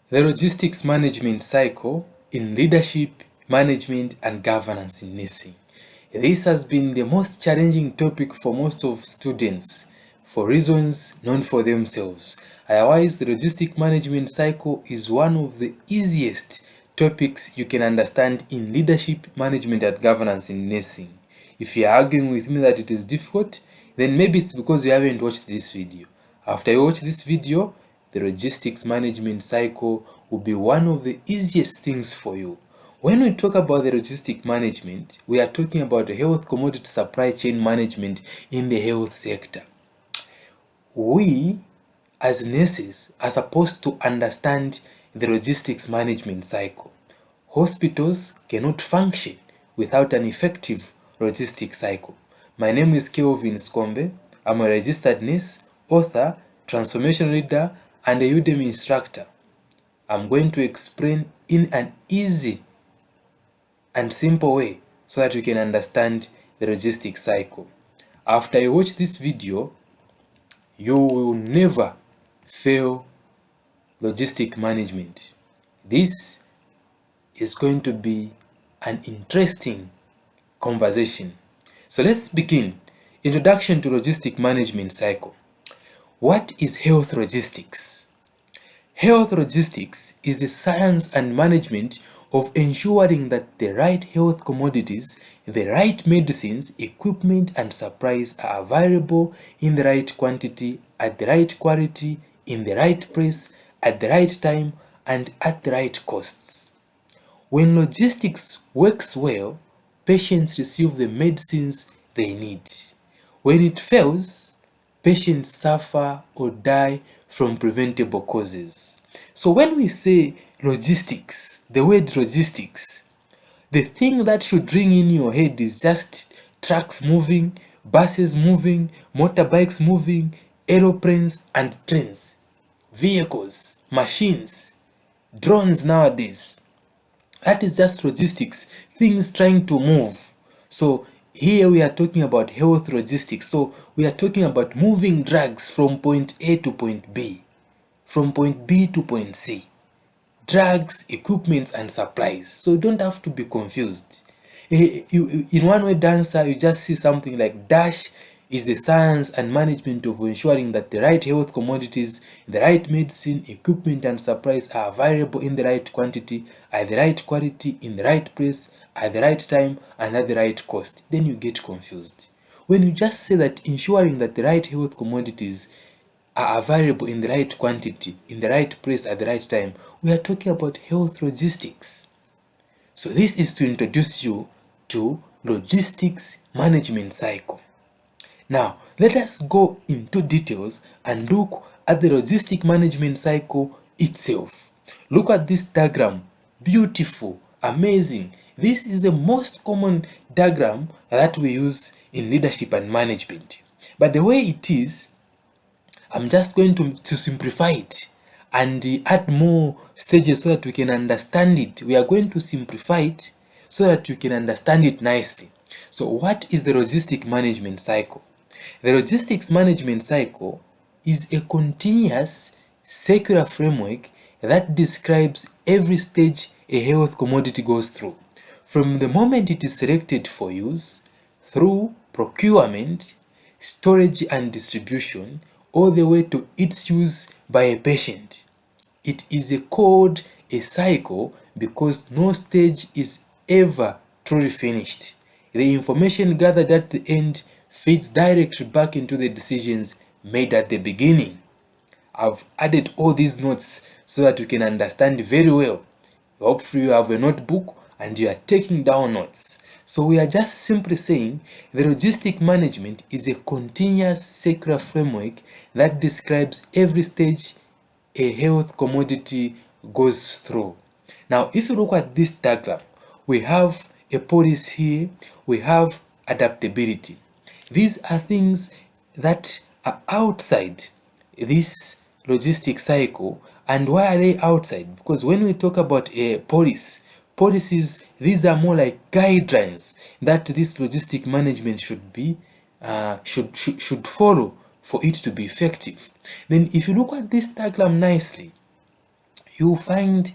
The logistics management cycle in leadership, management, and governance in nursing. This has been the most challenging topic for most of students for reasons known for themselves. Otherwise, the logistic management cycle is one of the easiest topics you can understand in leadership, management, and governance in nursing. If you're arguing with me that it is difficult, then maybe it's because you haven't watched this video. After you watch this video, the logistics management cycle will be one of the easiest things for you. When we talk about the logistic management, we are talking about the health commodity supply chain management in the health sector. We, as nurses, are supposed to understand the logistics management cycle. Hospitals cannot function without an effective logistics cycle. My name is Kelvin Skombe. I'm a registered nurse, author, transformation leader, and a Udemy instructor. I'm going to explain in an easy and simple way so that you can understand the logistics cycle. After you watch this video, you will never fail logistic management. This is going to be an interesting conversation. So let's begin. Introduction to logistic management cycle. What is health logistics? Health logistics is the science and management of ensuring that the right health commodities, the right medicines, equipment, and supplies are available in the right quantity, at the right quality, in the right place, at the right time, and at the right costs. When logistics works well, patients receive the medicines they need. When it fails, patients suffer or die from preventable causes. So when we say logistics, the word logistics, the thing that should ring in your head is just trucks moving, buses moving, motorbikes moving, aeroplanes and trains, vehicles, machines, drones nowadays. That is just logistics, things trying to move. So here we are talking about health logistics. So we are talking about moving drugs from point A to point B, from point B to point C. Drugs, equipment, and supplies. So you don't have to be confused. In one word answer, you just see something like dash is the science and management of ensuring that the right health commodities, the right medicine, equipment, and supplies are available in the right quantity, at the right quality, in the right place, at the right time, and at the right cost. Then you get confused. When you just say that ensuring that the right health commodities are available in the right quantity, in the right place, at the right time, we are talking about health logistics. So this is to introduce you to logistics management cycle. Now, let us go into details and look at the logistic management cycle itself. Look at this diagram. Beautiful, amazing. This is the most common diagram that we use in leadership and management. But the way it is, I'm just going to simplify it and add more stages so that we can understand it. We are going to simplify it so that you can understand it nicely. So what is the logistic management cycle? The logistics management cycle is a continuous circular framework that describes every stage a health commodity goes through, from the moment it is selected for use, through procurement, storage and distribution, all the way to its use by a patient. It is called a cycle because no stage is ever truly finished. The information gathered at the end feeds directly back into the decisions made at the beginning. I've added all these notes so that you can understand very well. Hopefully you have a notebook and you are taking down notes. So we are just simply saying the logistic management is a continuous circular framework that describes every stage a health commodity goes through. Now, if you look at this diagram, we have a policy here, we have adaptability. These are things that are outside this logistic cycle. And why are they outside? Because when we talk about a policies, these are more like guidelines that this logistic management should be should follow for it to be effective. Then if you look at this diagram nicely, you find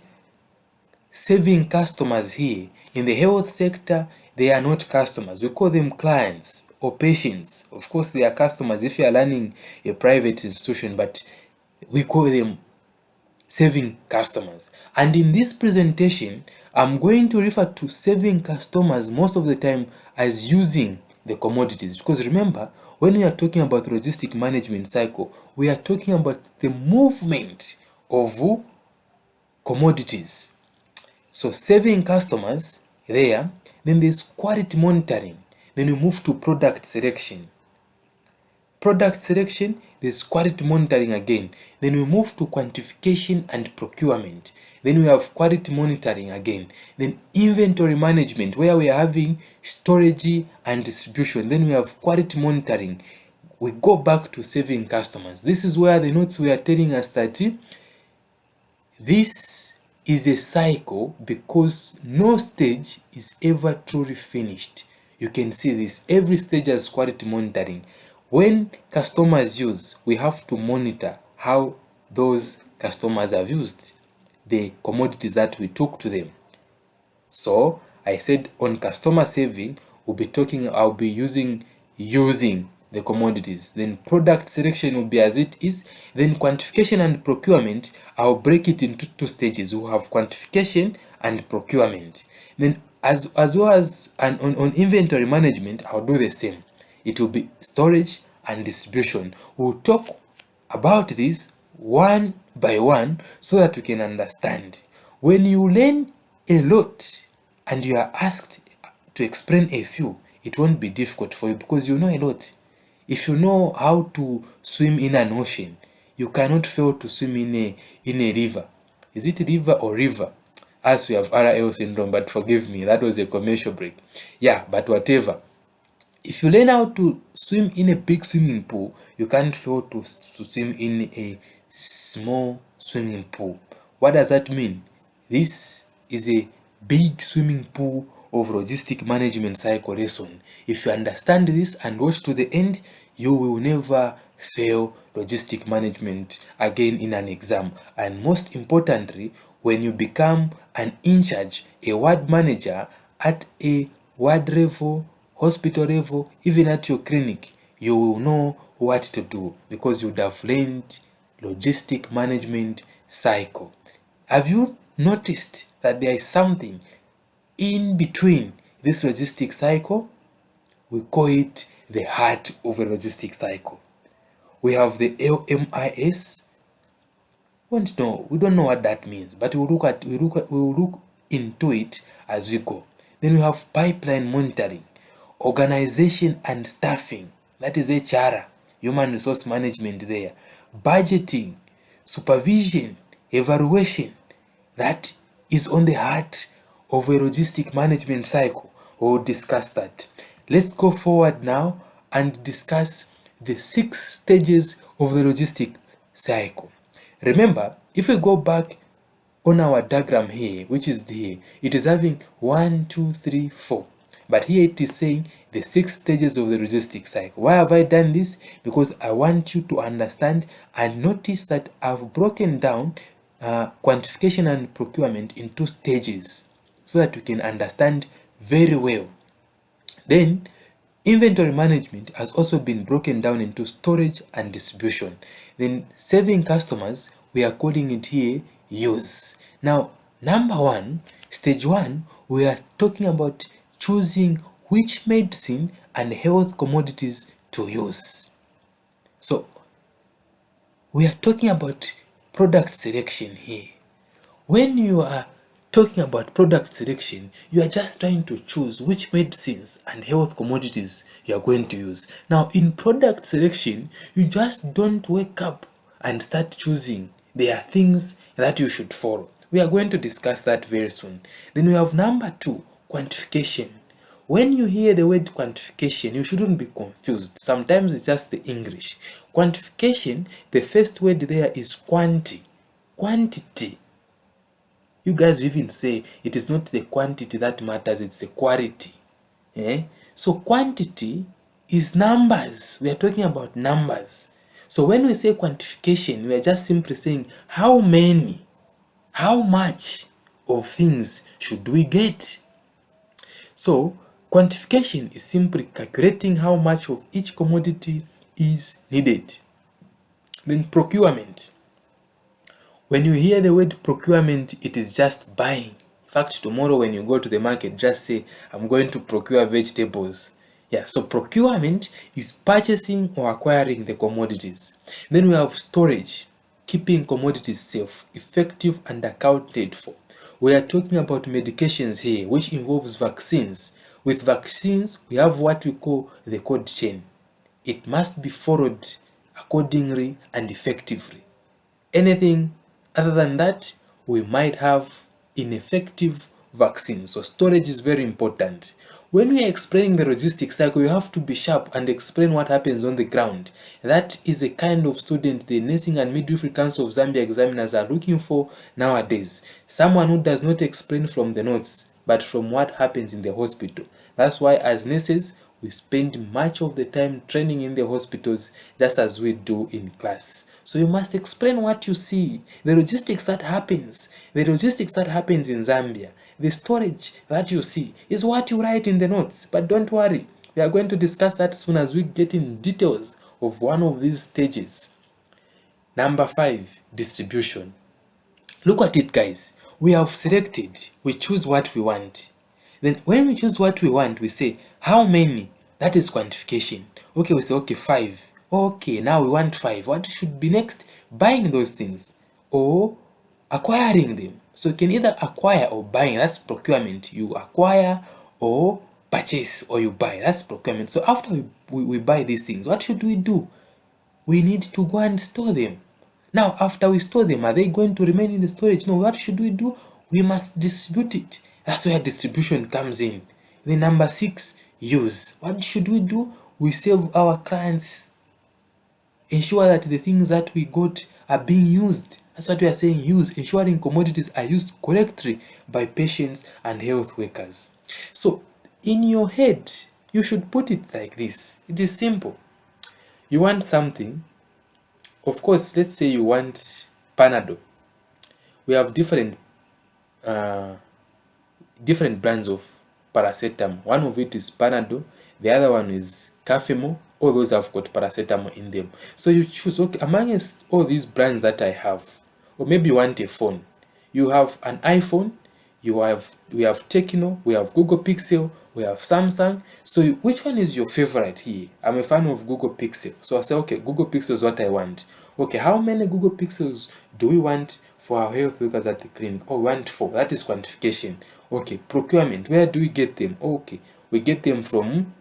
saving customers here. In the health sector, they are not customers. We call them clients or patients. Of course, they are customers if you are running a private institution, but we call them saving customers. And in this presentation, I'm going to refer to saving customers most of the time as using the commodities, because remember, when we are talking about logistic management cycle, we are talking about the movement of commodities. So saving customers there, then there's quality monitoring, then we move to product selection. Product selection, there's quality monitoring again. Then we move to quantification and procurement. Then we have quality monitoring again. Then inventory management, where we are having storage and distribution. Then we have quality monitoring. We go back to saving customers. This is where the notes we are telling us that this is a cycle because no stage is ever truly finished. You can see this. Every stage has quality monitoring. When customers use, we have to monitor how those customers have used the commodities that we took to them. So I said on customer saving, I'll be using the commodities. Then product selection will be as it is. Then quantification and procurement, I'll break it into two stages. We'll have quantification and procurement. Then as well as on inventory management, I'll do the same. It will be storage and distribution. We'll talk about this one by one so that you can understand. When you learn a lot and you are asked to explain a few, it won't be difficult for you because you know a lot. If you know how to swim in an ocean, you cannot fail to swim in a river. Is it river or river? As we have RL syndrome, but forgive me, that was a commercial break. Yeah, but whatever. If you learn how to swim in a big swimming pool, you can't fail to swim in a small swimming pool. What does that mean? This is a big swimming pool of logistic management cycle lesson. If you understand this and watch to the end, you will never fail logistic management again in an exam. And most importantly, when you become an in charge, a ward manager at a ward level, hospital level, even at your clinic, you will know what to do because you would have learned logistic management cycle. Have you noticed that there is something in between this logistic cycle? We call it the heart of a logistic cycle. We have the LMIS. We don't know what that means, but we'll look into it as we go. Then we have pipeline monitoring, organization and staffing, that is HR, human resource management there, budgeting, supervision, evaluation, that is on the heart of a logistic management cycle. We'll discuss that. Let's go forward now and discuss the 6 stages of the logistic cycle. Remember, if we go back on our diagram here, which is here, it is having 1, 2, 3, 4. But here it is saying the 6 stages of the logistic cycle. Why have I done this? Because I want you to understand and notice that I've broken down quantification and procurement in 2 stages so that you can understand very well. Then inventory management has also been broken down into storage and distribution. Then saving customers, we are calling it here use. Now, number 1, stage 1, we are talking about choosing which medicine and health commodities to use. So, we are talking about product selection here. When you are talking about product selection, you are just trying to choose which medicines and health commodities you are going to use. Now, in product selection, you just don't wake up and start choosing. There are things that you should follow. We are going to discuss that very soon. Then we have number 2, quantification. When you hear the word quantification, you shouldn't be confused. Sometimes it's just the English. Quantification, the first word there is quantity. You guys even say it is not the quantity that matters, it's the quality. So quantity is numbers. We are talking about numbers. So when we say quantification, we are just simply saying how many How much of things should we get? So quantification is simply calculating how much of each commodity is needed. Then procurement. When you hear the word procurement, it is just buying. In fact, tomorrow when you go to the market, just say, I'm going to procure vegetables. Yeah, so procurement is purchasing or acquiring the commodities. Then we have storage, keeping commodities safe, effective, and accounted for. We are talking about medications here, which involves vaccines. With vaccines, we have what we call the cold chain. It must be followed accordingly and effectively. Anything other than that, we might have ineffective vaccines. So storage is very important. When we are explaining the logistics cycle, you have to be sharp and explain what happens on the ground. That is the kind of student the Nursing and Midwifery Council of Zambia examiners are looking for nowadays. Someone who does not explain from the notes, but from what happens in the hospital. That's why as nurses, we spend much of the time training in the hospitals just as we do in class. So you must explain what you see, the logistics that happens in Zambia. The storage that you see is what you write in the notes. But don't worry, we are going to discuss that soon as we get in details of one of these stages. Number 5, distribution. Look at it, guys. We have selected, we choose what we want. Then when we choose what we want, we say, how many? That is quantification. Okay, we say, okay, 5. Okay, now we want 5. What should be next? Buying those things or acquiring them. So you can either acquire or buy. That's procurement. You acquire or purchase or you buy. That's procurement. So after we buy these things, what should we do? We need to go and store them. Now, after we store them, are they going to remain in the storage? No, what should we do? We must distribute it. That's where distribution comes in. Then number 6, use. What should we do? We save our clients. Ensure that the things that we got are being used. That's what we are saying, use. Ensuring commodities are used correctly by patients and health workers. So, in your head, you should put it like this. It is simple. You want something. Of course, let's say you want Panadol. We have different brands of paracetamol. One of it is Panadol, the other one is Cafemol. All those have got paracetamol in them. So you choose, okay, amongst all these brands that I have, or maybe you want a phone. You have an iPhone, we have Tecno, we have Google Pixel, we have Samsung. So which one is your favorite here? I'm a fan of Google Pixel. So I say, okay, Google Pixel is what I want. Okay, how many Google Pixels do we want for our health workers at the clinic? Oh, we want 4. That is quantification. Okay, procurement. Where do we get them? Okay, we get them from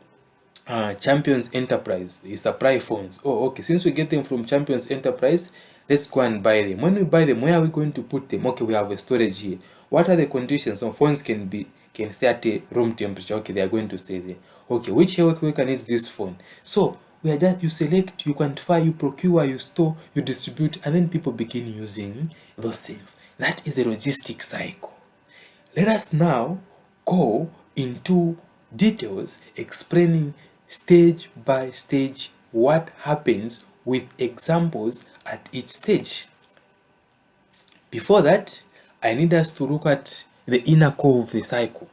Champions Enterprise. They supply phones. Oh, okay. Since we get them from Champions Enterprise, let's go and buy them. When we buy them, where are we going to put them? Okay, we have a storage here. What are the conditions? So phones can stay at a room temperature. Okay, they are going to stay there. Okay, which health worker needs this phone? So we are just, you select, you quantify, you procure, you store, you distribute, and then people begin using those things. That is a logistic cycle. Let us now go into details explaining stage by stage what happens with examples at each stage. Before that, I need us to look at the inner core of the cycle,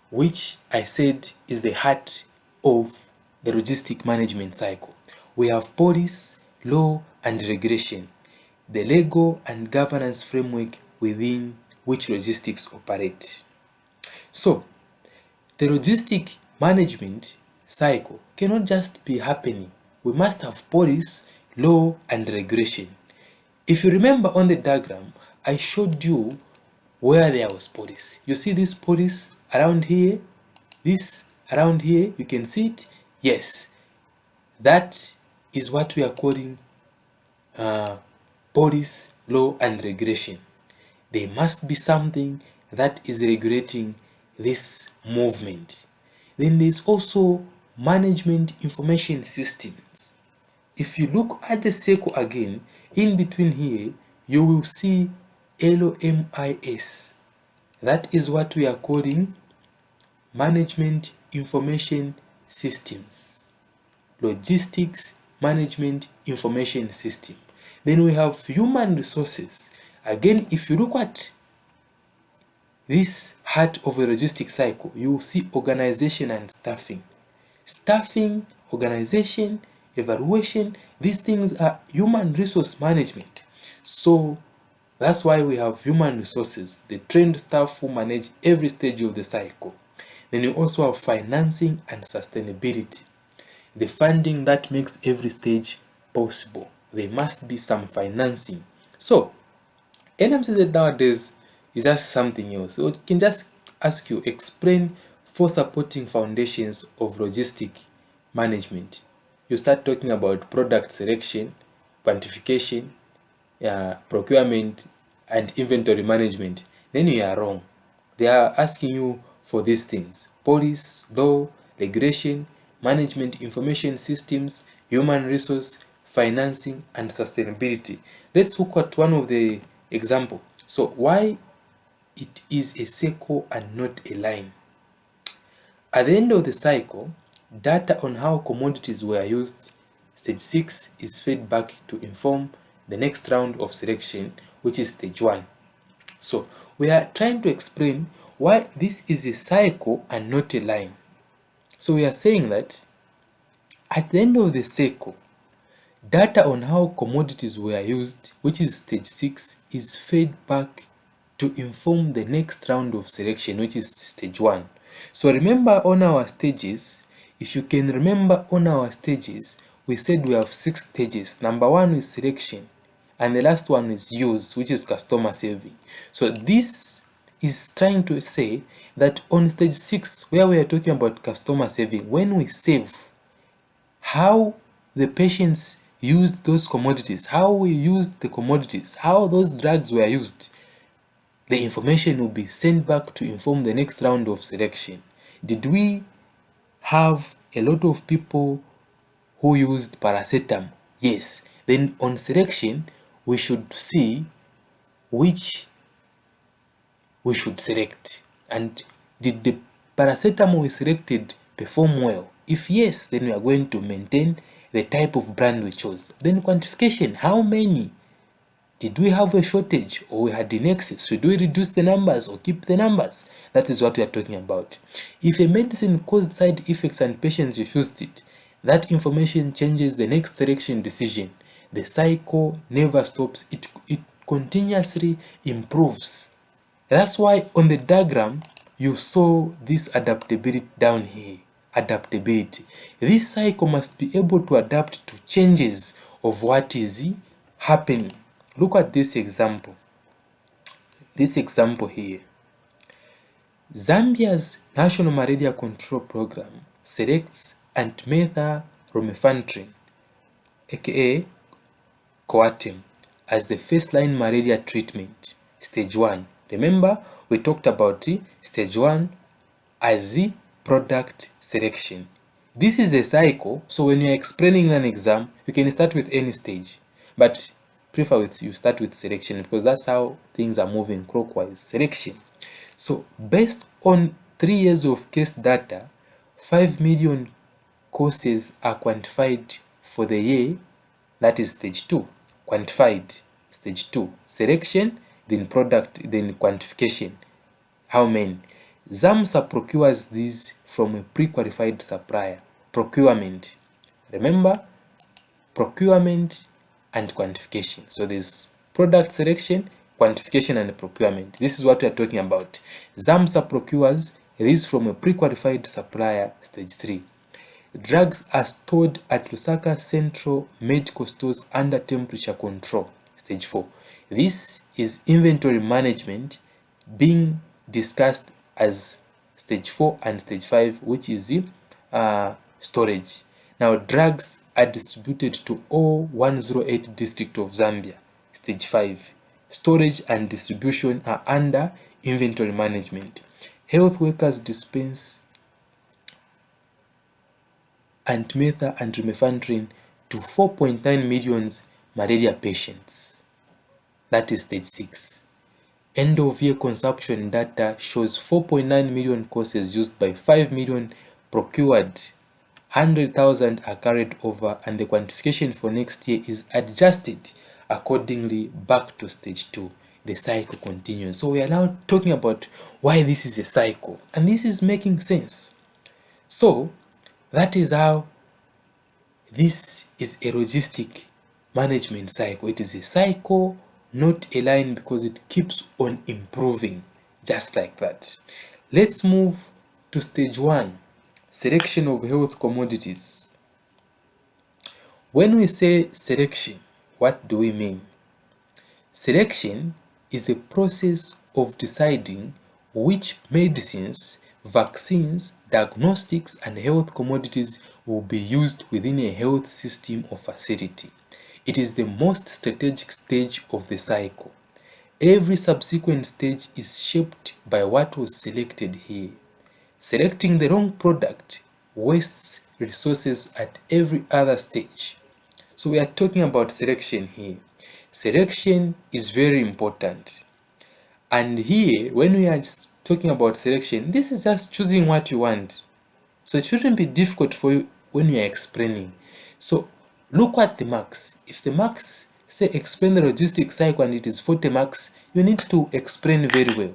which I said is the heart of the logistic management cycle. We have policy, law, and regulation, the legal and governance framework within which logistics operate. So, the logistic management cycle cannot just be happening. We must have policy, law, and regulation. If you remember on the diagram, I showed you where there was policy. You see this policy around here, this around here, you can see it. Yes, that is what we are calling policy, law, and regulation. There must be something that is regulating this movement. Then there's also management information systems. If you look at the circle again, in between here, you will see LMIS. That is what we are calling management information systems. Logistics management information system. Then we have human resources. Again, if you look at this heart of a logistic cycle, you will see organization and staffing. Staffing, organization, evaluation, these things are human resource management. So that's why we have human resources, the trained staff who manage every stage of the cycle. Then you also have financing and sustainability, the funding that makes every stage possible. There must be some financing. So NMCZ nowadays is just something else. So it can just ask you, explain 4 supporting foundations of logistic management. You start talking about product selection, quantification, procurement, and inventory management. Then you are wrong. They are asking you for these things: policy, law, regulation, management information systems, human resource, financing, and sustainability. Let's look at one of the example. So why it is a cycle and not a line. At the end of the cycle, data on how commodities were used, stage 6, is fed back to inform the next round of selection, which is stage 1. So we are trying to explain why this is a cycle and not a line. So we are saying that at the end of the cycle, data on how commodities were used, which is stage 6, is fed back to inform the next round of selection, which is stage 1. So remember on our stages, if you can remember on our stages, we said we have 6 stages. Number 1 is selection, and the last one is use, which is customer saving. So this is trying to say that on stage 6, where we are talking about customer saving, when we save, how the patients used those commodities, how we used the commodities, how those drugs were used, the information will be sent back to inform the next round of selection. Did we have a lot of people who used paracetamol? Yes. Then on selection, we should see which we should select. And did the paracetamol we selected perform well? If yes, then we are going to maintain the type of brand we chose. Then quantification, how many? Did we have a shortage or we had in excess? Should we reduce the numbers or keep the numbers? That is what we are talking about. If a medicine caused side effects and patients refused it, that information changes the next selection decision. The cycle never stops. It continuously improves. That's why on the diagram, you saw this adaptability down here. Adaptability. This cycle must be able to adapt to changes of what is happening. Look at this example. This example here. Zambia's National Malaria Control Program selects antimethamphetamine, aka Coartem, as the first-line malaria treatment, stage 1. Remember, we talked about stage 1 as the product selection. This is a cycle, so when you're explaining an exam, you can start with any stage, but prefer you start with selection because that's how things are moving clockwise. Selection. So based on 3 years of case data, 5 million courses are quantified for the year. That is stage 2. Quantified, stage 2. Selection, then product, then quantification. How many? ZAMSA procures these from a pre-qualified supplier. Procurement. Remember, procurement and quantification. So there's product selection, quantification, and procurement. This is what we are talking about. ZAMSA procures these from a pre-qualified supplier, stage 3. Drugs are stored at Lusaka Central Medical Stores under temperature control, stage 4. This is inventory management being discussed as stage 4 and stage 5, which is storage. Now, drugs are distributed to all 108 districts of Zambia, stage 5. Storage and distribution are under inventory management. Health workers dispense antimethamphetamine and lumefantrine to 4.9 million malaria patients. That is stage 6. End of year consumption data shows 4.9 million courses used by 5 million procured. 100,000 are carried over, and the quantification for next year is adjusted accordingly back to stage 2. the cycle continues. So we are now talking about why this is a cycle, and this is making sense. So that is how this is a logistic management cycle. It is a cycle, not a line, because it keeps on improving just like that. Let's move to stage 1, selection of health commodities. When we say selection, what do we mean? Selection is the process of deciding which medicines, vaccines, diagnostics, and health commodities will be used within a health system or facility. It is the most strategic stage of the cycle. Every subsequent stage is shaped by what was selected here. Selecting the wrong product wastes resources at every other stage. So we are talking about selection here. Selection is very important. And here, when we are talking about selection, this is just choosing what you want. So it shouldn't be difficult for you when you are explaining. So look at the marks. If the marks say explain the logistic cycle and it is 40 marks, you need to explain very well.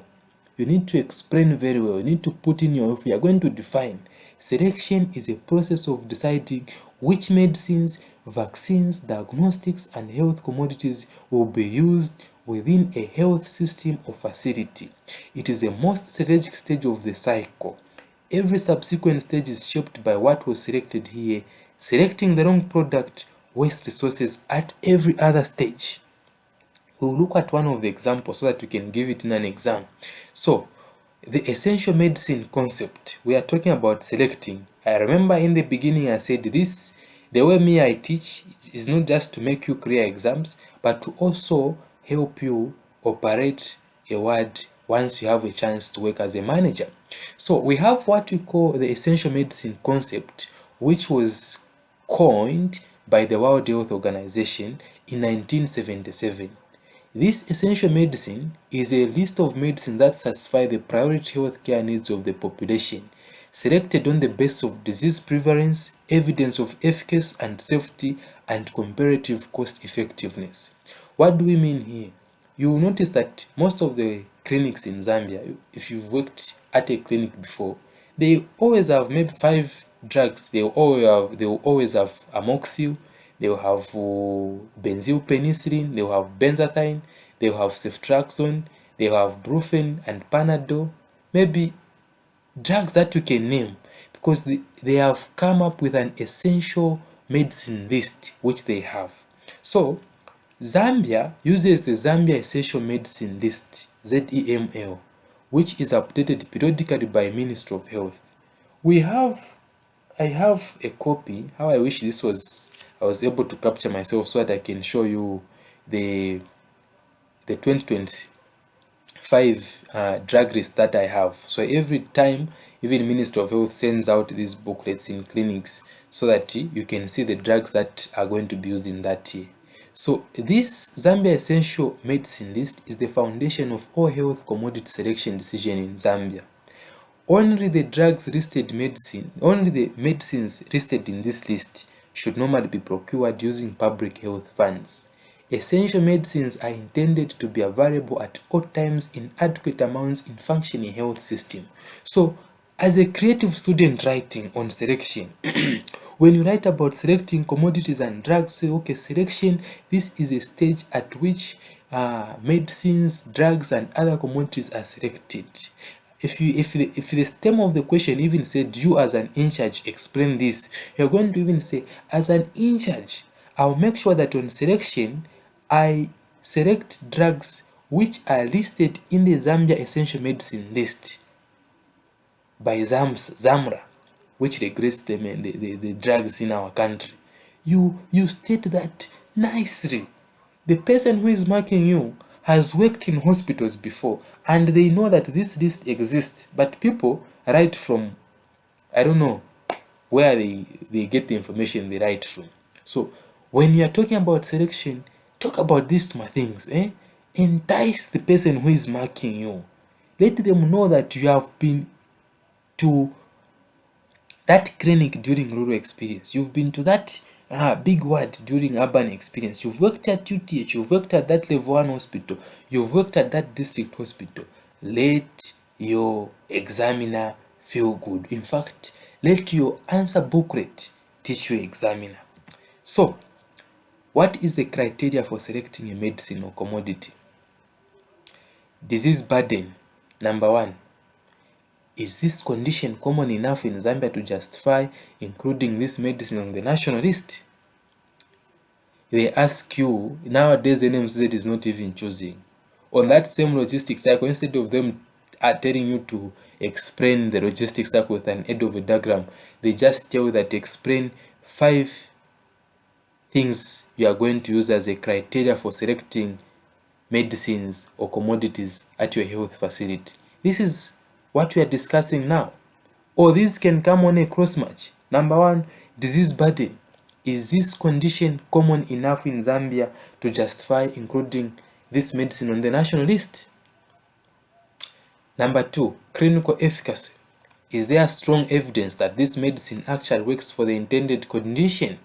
You need to explain very well. You need to put in your, if you are going to define. Selection is a process of deciding which medicines, vaccines, diagnostics, and health commodities will be used within a health system or facility. It is the most strategic stage of the cycle. Every subsequent stage is shaped by what was selected here. Selecting the wrong product wastes resources at every other stage. We'll look at one of the examples so that we can give it in an exam. So, the essential medicine concept, we are talking about selecting. I remember in the beginning I said this, the way me I teach is not just to make you clear exams, but to also help you operate a ward once you have a chance to work as a manager. So we have what we call the essential medicine concept, which was coined by the World Health Organization in 1977. This essential medicine is a list of medicines that satisfy the priority healthcare needs of the population, selected on the basis of disease prevalence, evidence of efficacy and safety, and comparative cost effectiveness. What do we mean here? You will notice that most of the clinics in Zambia, if you've worked at a clinic before, they always have maybe 5 drugs. They will always have amoxicillin, they will have benzyl penicillin, they will have benzathine, they will have ceftriaxone, they will have brufen and panadol, maybe drugs that you can name, because they have come up with an essential medicine list which they have. So Zambia uses the Zambia Essential Medicine List, ZEML, which is updated periodically by Ministry of Health. I have a copy. How I wish I was able to capture myself so that I can show you the 2025 drug list that I have. So every time, even Ministry of Health sends out these booklets in clinics so that you can see the drugs that are going to be used in that year. So this Zambia Essential Medicine List is the foundation of all health commodity selection decision in Zambia. Only the medicines listed in this list should normally be procured using public health funds. Essential medicines are intended to be available at all times in adequate amounts in functioning health system. So, as a creative student writing on selection, when you write about selecting commodities and drugs, say, okay, selection, this is a stage at which medicines, drugs, and other commodities are selected. If the stem of the question even said, you as an in-charge explain this, you're going to even say, as an in-charge, I'll make sure that on selection, I select drugs which are listed in the Zambia Essential Medicine List by ZAMRA, which regulates the drugs in our country. You state that nicely. The person who is marking you has worked in hospitals before, and they know that this list exists, but people write from, I don't know where they get the information they write from. So when you are talking about selection, talk about these two things. Entice the person who is marking you. Let them know that you have been to that clinic during rural experience. You've been to that Big word during urban experience. You've worked at UTH, you've worked at that level 1 hospital, you've worked at that district hospital. Let your examiner feel good. In fact, let your answer booklet teach your examiner. So, what is the criteria for selecting a medicine or commodity? Disease burden. Number 1. Is this condition common enough in Zambia to justify including this medicine on the national list? They ask you, nowadays NMCZ is not even choosing. On that same logistic cycle, instead of them telling you to explain the logistic cycle with an head of a diagram, they just tell you that explain 5 things you are going to use as a criteria for selecting medicines or commodities at your health facility. This is what we are discussing now. Or these can come on a cross match. Number 1, disease burden. Is this condition common enough in Zambia to justify including this medicine on the national list? Number 2, clinical efficacy. Is there strong evidence that this medicine actually works for the intended condition?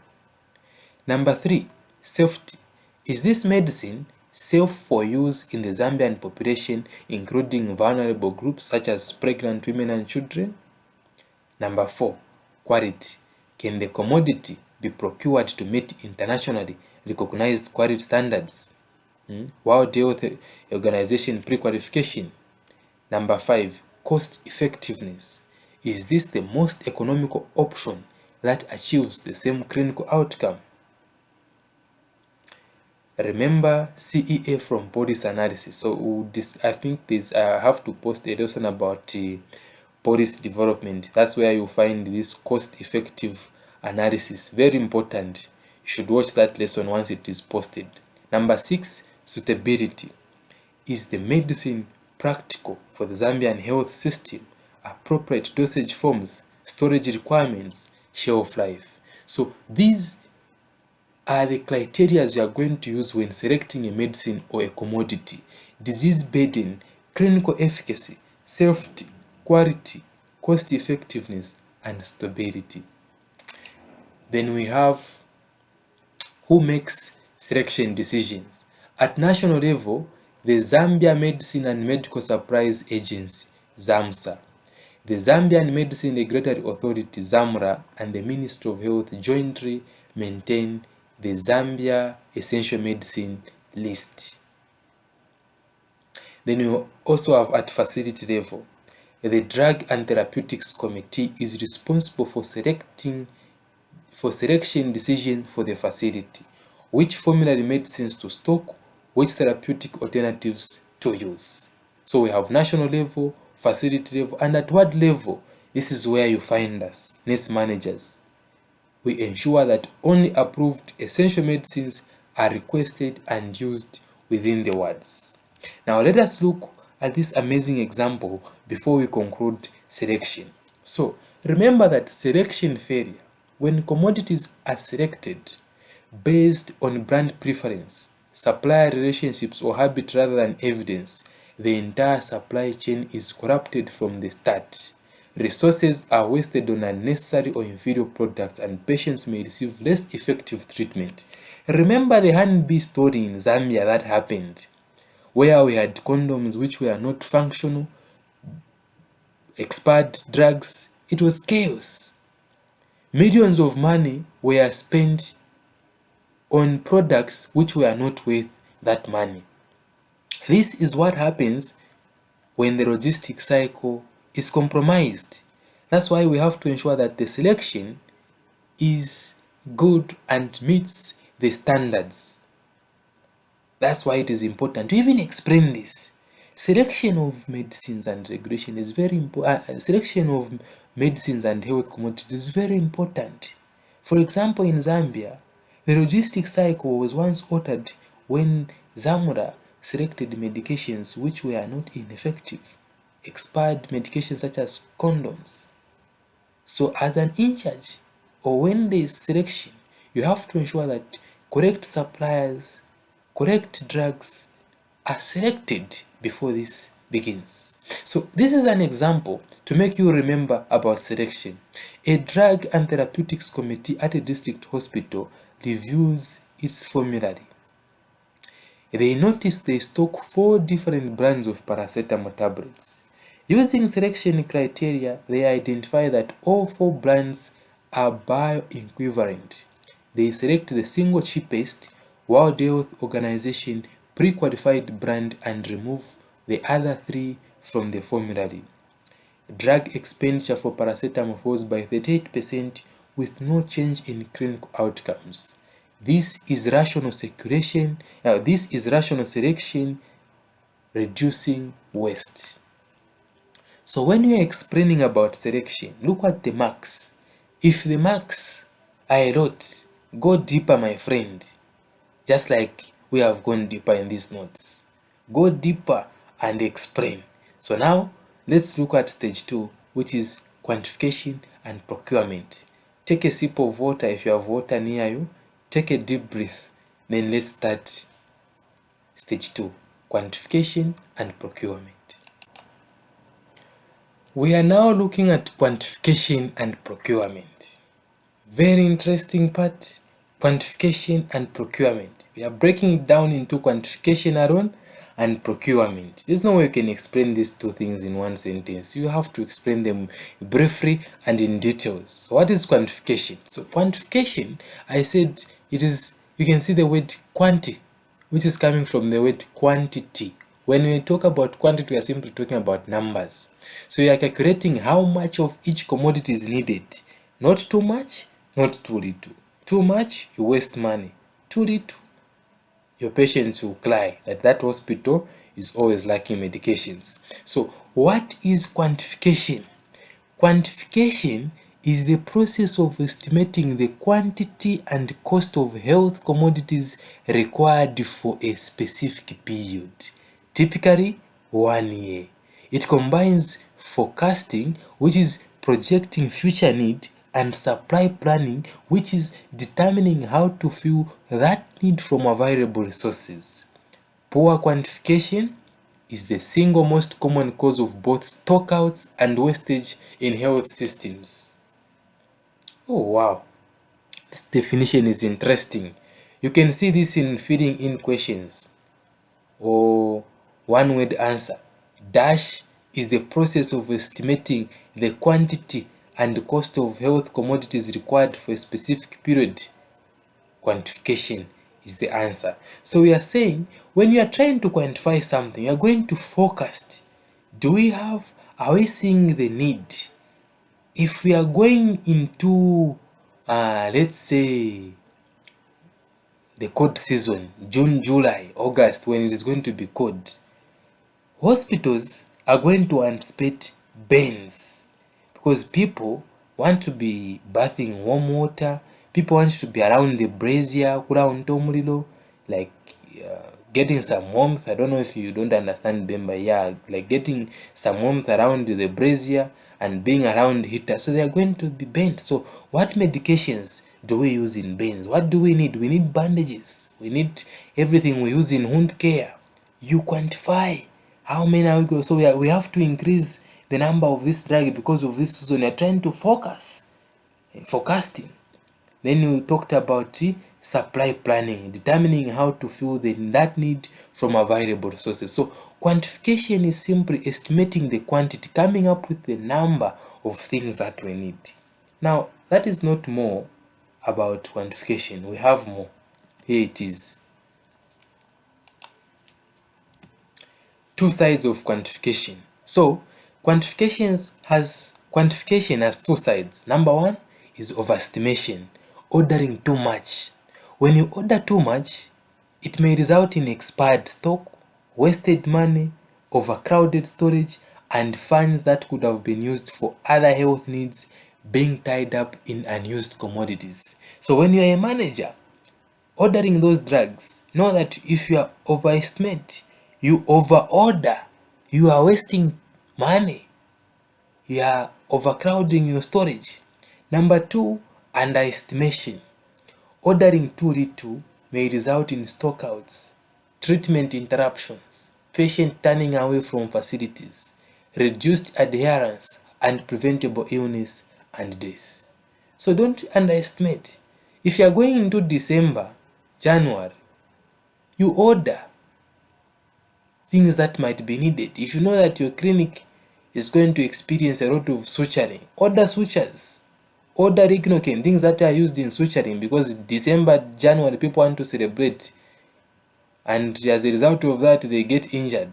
Number 3, safety. Is this medicine safe for use in the Zambian population, including vulnerable groups such as pregnant women and children? Number 4, quality. Can the commodity be procured to meet internationally recognized quality standards? World Health Organization pre-qualification. Number 5, cost effectiveness. Is this the most economical option that achieves the same clinical outcome? Remember CEA from policy analysis. So I think I have to post a lesson about policy development. That's where you find this cost-effective analysis. Very important. You should watch that lesson once it is posted. Number 6, suitability. Is the medicine practical for the Zambian health system? Appropriate dosage forms, storage requirements, shelf life. So these are the criteria you are going to use when selecting a medicine or a commodity. Disease burden, clinical efficacy, safety, quality, cost effectiveness, and stability. Then we have who makes selection decisions. At national level, the Zambia Medicine and Medical Supplies Agency, ZAMSA, the Zambian Medicine Regulatory Authority, ZAMRA, and the Ministry of Health jointly maintain the Zambia Essential Medicine List. Then we also have at facility level, the Drug and Therapeutics Committee is responsible for selection decision for the facility, which formulary medicines to stock, which therapeutic alternatives to use. So we have national level, facility level, and at what level? This is where you find us, nurse managers. We ensure that only approved essential medicines are requested and used within the wards. Now let us look at this amazing example before we conclude selection. So remember that selection failure, when commodities are selected based on brand preference, supplier relationships, or habit rather than evidence, the entire supply chain is corrupted from the start. Resources are wasted on unnecessary or inferior products, and patients may receive less effective treatment. Remember the honeybee story in Zambia that happened, where we had condoms which were not functional, expired drugs. It was chaos. Millions of money were spent on products which were not worth that money. This is what happens when the logistic cycle is compromised. That's why we have to ensure that the selection is good and meets the standards. That's why it is important to even explain this. Selection of medicines and regulation is very important. Selection of medicines and health commodities is very important. For example, in Zambia, the logistic cycle was once altered when ZAMRA selected medications which were not ineffective, expired medications such as condoms. So as an in-charge, or when there is selection, you have to ensure that correct suppliers, correct drugs are selected before this begins. So this is an example to make you remember about selection. A drug and therapeutics committee at a district hospital reviews its formulary. They notice they stock 4 different brands of paracetamol tablets. Using selection criteria, they identify that all 4 brands are bioequivalent. They select the single cheapest World Health Organization pre-qualified brand and remove the other 3 from the formulary. Drug expenditure for paracetamol falls by 38% with no change in clinical outcomes. This is rational selection, reducing waste. So when you're explaining about selection, look at the marks. If the marks I wrote, go deeper, my friend, just like we have gone deeper in these notes. Go deeper and explain. So now let's look at stage 2, which is quantification and procurement. Take a sip of water if you have water near you. Take a deep breath. Then let's start stage 2, quantification and procurement. We are now looking at quantification and procurement. Very interesting part, quantification and procurement. We are breaking it down into quantification alone and procurement. There's no way you can explain these 2 things in one sentence. You have to explain them briefly and in details. So what is quantification? So quantification, I said it is, you can see the word quanti, which is coming from the word quantity. When we talk about quantity, we are simply talking about numbers. So you are calculating how much of each commodity is needed. Not too much, not too little. Too much, you waste money. Too little, your patients will cry that hospital is always lacking medications. So what is quantification? Quantification is the process of estimating the quantity and cost of health commodities required for a specific period, typically 1 year. It combines forecasting, which is projecting future need, and supply planning, which is determining how to fill that need from available resources. Poor quantification is the single most common cause of both stockouts and wastage in health systems. Oh wow, this definition is interesting. You can see this in filling in questions or one-word answer. Dash is the process of estimating the quantity and cost of health commodities required for a specific period. Quantification is the answer. So we are saying when you are trying to quantify something, you are going to forecast. Are we seeing the need? If we are going into, let's say, the cold season, June, July, August, when it is going to be cold, hospitals are going to anticipate bans because people want to be bathing warm water, people want to be around the brazier, like getting some warmth. I don't know if you don't understand Bemba, like getting some warmth around the brazier and being around heater. So they are going to be bent. So what medications do we use in bends? What do we need? We need bandages. We need everything we use in wound care. You quantify how many are we going. So we have to increase the number of this drug because of this season. You're trying to forecasting. Then we talked about supply planning, determining how to fill that need from available resources. So quantification is simply estimating the quantity, coming up with the number of things that we need. Now, that is not more about quantification. We have more. Here it is. 2 sides of quantification. So quantification has 2 sides. Number 1 is overestimation, ordering too much. When you order too much, it may result in expired stock, wasted money, overcrowded storage, and funds that could have been used for other health needs being tied up in unused commodities. So when you are a manager ordering those drugs, know that if you are overestimate, you overorder, you are wasting money, you are overcrowding your storage. Number 2, underestimation. Ordering too little may result in stockouts, treatment interruptions, patient turning away from facilities, reduced adherence, and preventable illness and death. So don't underestimate. If you are going into December, January, you order things that might be needed. If you know that your clinic is going to experience a lot of suturing, order sutures. Order Rignocaine, things that are used in suturing, because December, January, people want to celebrate, and as a result of that, they get injured.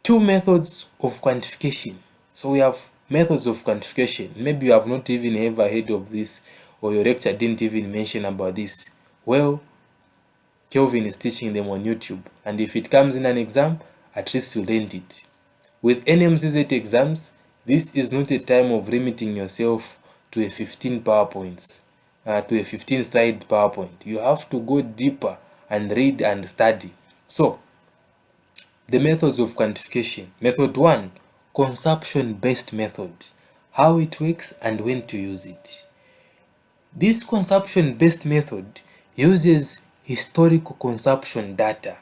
Two methods of quantification. So we have methods of quantification. Maybe you have not even ever heard of this, or your lecture didn't even mention about this. Well, Kelvin is teaching them on YouTube, and if it comes in an exam, at least you learned it. With NMCZ exams, this is not a time of limiting yourself to a 15 PowerPoints, to a 15 slide PowerPoint. You have to go deeper and read and study. So, the methods of quantification. Method 1, consumption-based method. How it works and when to use it. This consumption-based method uses historical consumption data.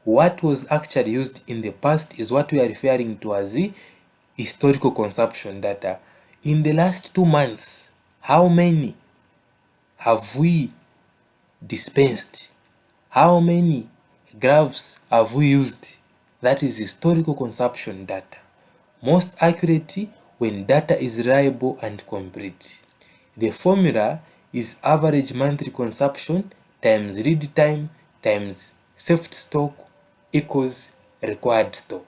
What was actually used in the past is what we are referring to as the historical consumption data. In the last 2 months, how many have we dispensed? How many gloves have we used? That is historical consumption data. Most accurate when data is reliable and complete. The formula is average monthly consumption times read time times saved stock equals required stock.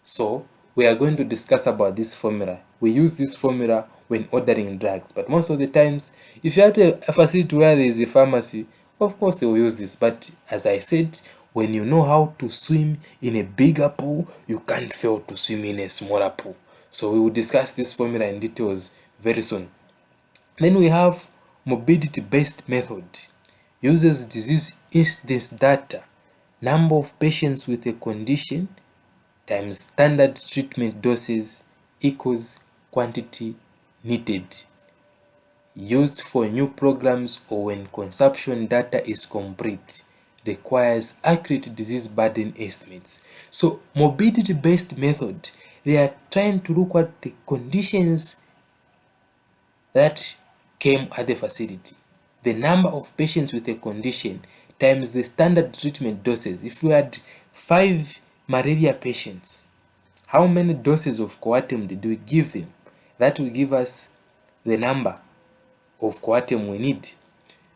So we are going to discuss about this formula. We use this formula when ordering drugs, but most of the times, if you have a facility where there is a pharmacy, of course they will use this. But as I said, when you know how to swim in a bigger pool, you can't fail to swim in a smaller pool. So we will discuss this formula in details very soon. Then we have morbidity-based method. Uses disease incidence data, number of patients with a condition times standard treatment doses equals quantity needed. Used for new programs or when consumption data is complete. Requires accurate disease burden estimates. So morbidity-based method, they are trying to look at the conditions that came at the facility. The number of patients with a condition times the standard treatment doses. If we had 5 malaria patients, how many doses of Coartem did we give them? That will give us the number of Coartem we need.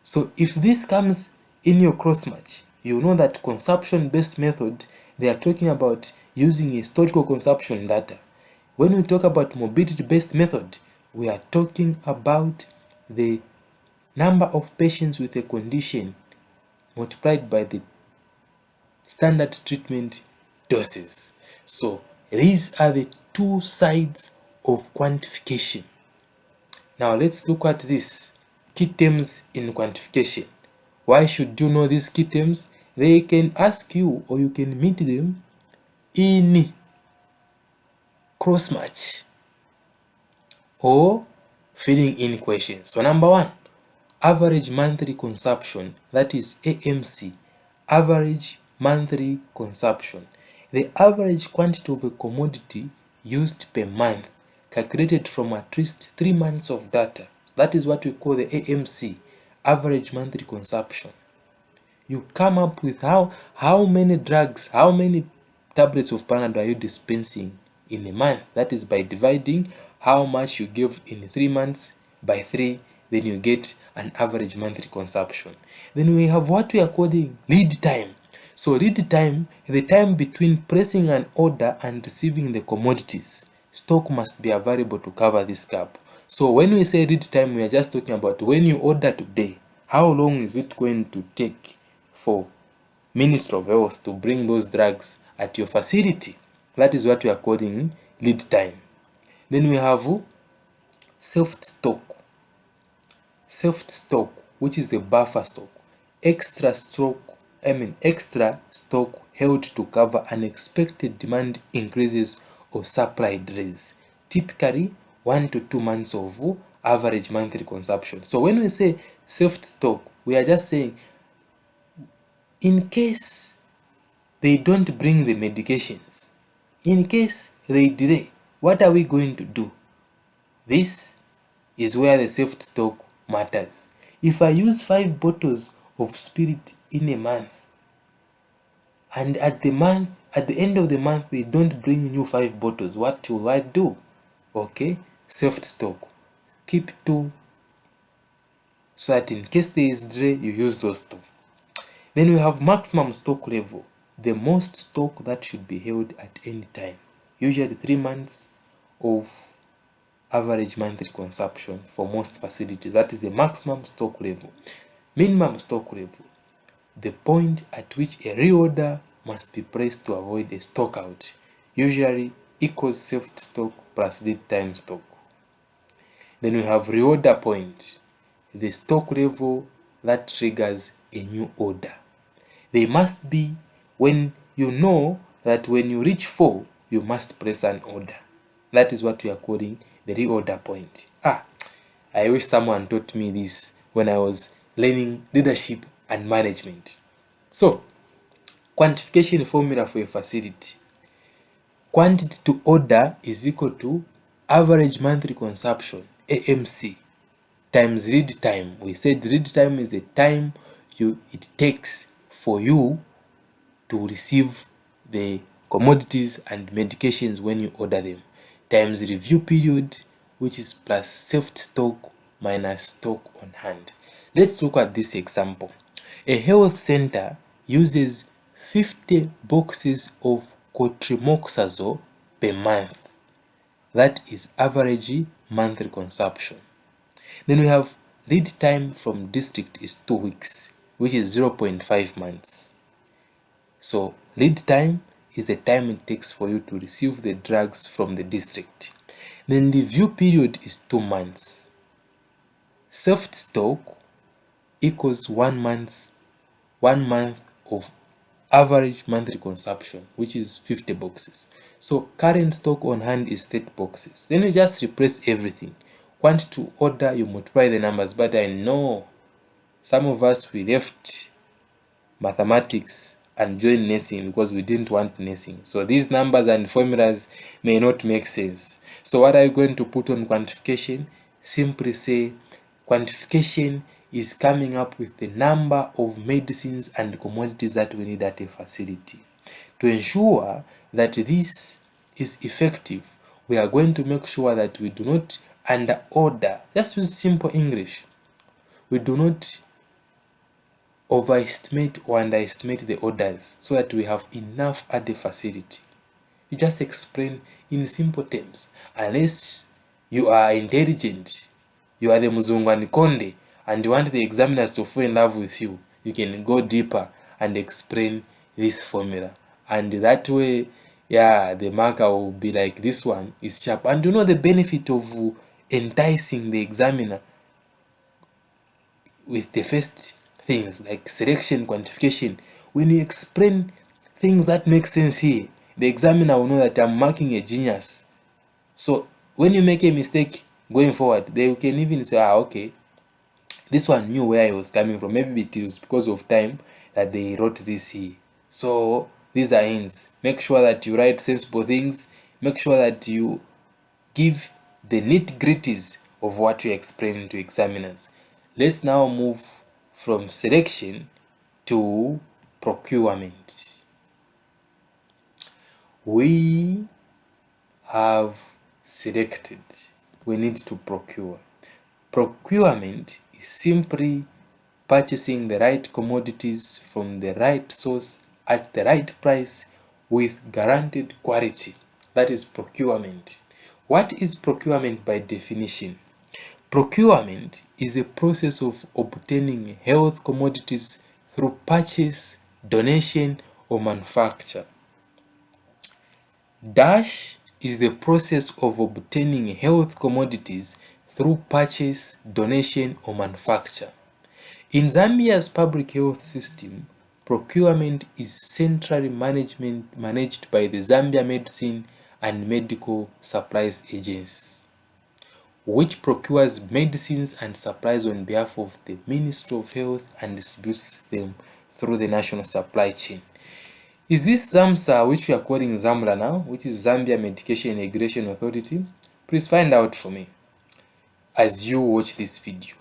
So if this comes in your cross-match, you know that consumption-based method, they are talking about using historical consumption data. When we talk about morbidity-based method, we are talking about the number of patients with a condition multiplied by the standard treatment doses. So these are the two sides of quantification. Now let's look at this key terms in quantification. Why should you know these key terms? They can ask you, or you can meet them in cross-match or filling in questions. So number 1, average monthly consumption, that is AMC, average monthly consumption. The average quantity of a commodity used per month, calculated from at least 3 months of data. That is what we call the AMC, average monthly consumption. You come up with how many drugs, how many tablets of Panadol are you dispensing in a month. That is by dividing how much you give in 3 months by 3, then you get an average monthly consumption. Then we have what we are calling lead time. So lead time, the time between placing an order and receiving the commodities. Stock must be available to cover this gap. So when we say lead time, we are just talking about when you order today, how long is it going to take for Ministry of Health to bring those drugs at your facility? That is what we are calling lead time. Then we have saved stock. Saved stock, which is the buffer stock. Extra stock held to cover unexpected demand increases or supply delays. Typically 1 to 2 months of average monthly consumption. So when we say saved stock, we are just saying in case they don't bring the medications, in case they delay, what are we going to do? This is where the safety stock matters. If I use 5 bottles of spirit in a month, and at the end of the month they don't bring you 5 bottles, what do I do? Okay, safety stock. Keep 2 so that in case there is delay, you use those 2. Then we have maximum stock level, the most stock that should be held at any time, usually 3 months of average monthly consumption for most facilities. That is the maximum stock level. Minimum stock level, the point at which a reorder must be placed to avoid a stock out, usually equals safety stock plus lead time stock. Then we have reorder point, the stock level that triggers a new order. They must be when you know that when you reach 4, you must place an order. That is what we are calling the reorder point. I wish someone taught me this when I was learning leadership and management. So, quantification formula for a facility. Quantity to order is equal to average monthly consumption, AMC, times lead time. We said lead time is the time it takes for you to receive the commodities and medications when you order them, times review period, which is plus safety stock minus stock on hand. Let's look at this example. A health center uses 50 boxes of cotrimoxazole per month. That is average monthly consumption. Then we have lead time from district is 2 weeks, which is 0.5 months. So lead time is the time it takes for you to receive the drugs from the district. Then review period is 2 months. Safety stock equals 1 month of average monthly consumption, which is 50 boxes. So current stock on hand is 30 boxes. Then you just replace everything. Quantity to order, you multiply the numbers, but I know some of us, we left mathematics and joined nursing because we didn't want nursing. So these numbers and formulas may not make sense. So what are you going to put on quantification? Simply say quantification is coming up with the number of medicines and commodities that we need at a facility. To ensure that this is effective, we are going to make sure that we do not under order. Just use simple English. We do not overestimate or underestimate the orders so that we have enough at the facility. You just explain in simple terms. Unless you are intelligent, you are the Muzungu and Konde, and you want the examiners to fall in love with you, you can go deeper and explain this formula. And that way, the marker will be like, this one is sharp. And you know the benefit of enticing the examiner with the first things like selection, quantification. When you explain things that make sense here, the examiner will know that I'm marking a genius. So when you make a mistake going forward, they can even say, okay, this one knew where I was coming from. Maybe it is because of time that they wrote this here. So these are hints. Make sure that you write sensible things. Make sure that you give the nitty-gritties of what you explain to examiners. Let's now move from selection to procurement. We have selected. We need to procure. Procurement is simply purchasing the right commodities from the right source at the right price with guaranteed quality. That is procurement. What is procurement by definition? Procurement is a process of obtaining health commodities through purchase, donation, or manufacture. Dash is the process of obtaining health commodities through purchase, donation, or manufacture. In Zambia's public health system, procurement is centrally managed by the Zambia Medicine and Medical Supplies Agency, which procures medicines and supplies on behalf of the Ministry of Health and distributes them through the national supply chain. Is this ZAMSA, which we are calling ZAMRA now, which is Zambia Medication Regulation Authority? Please find out for me. as you watch this video.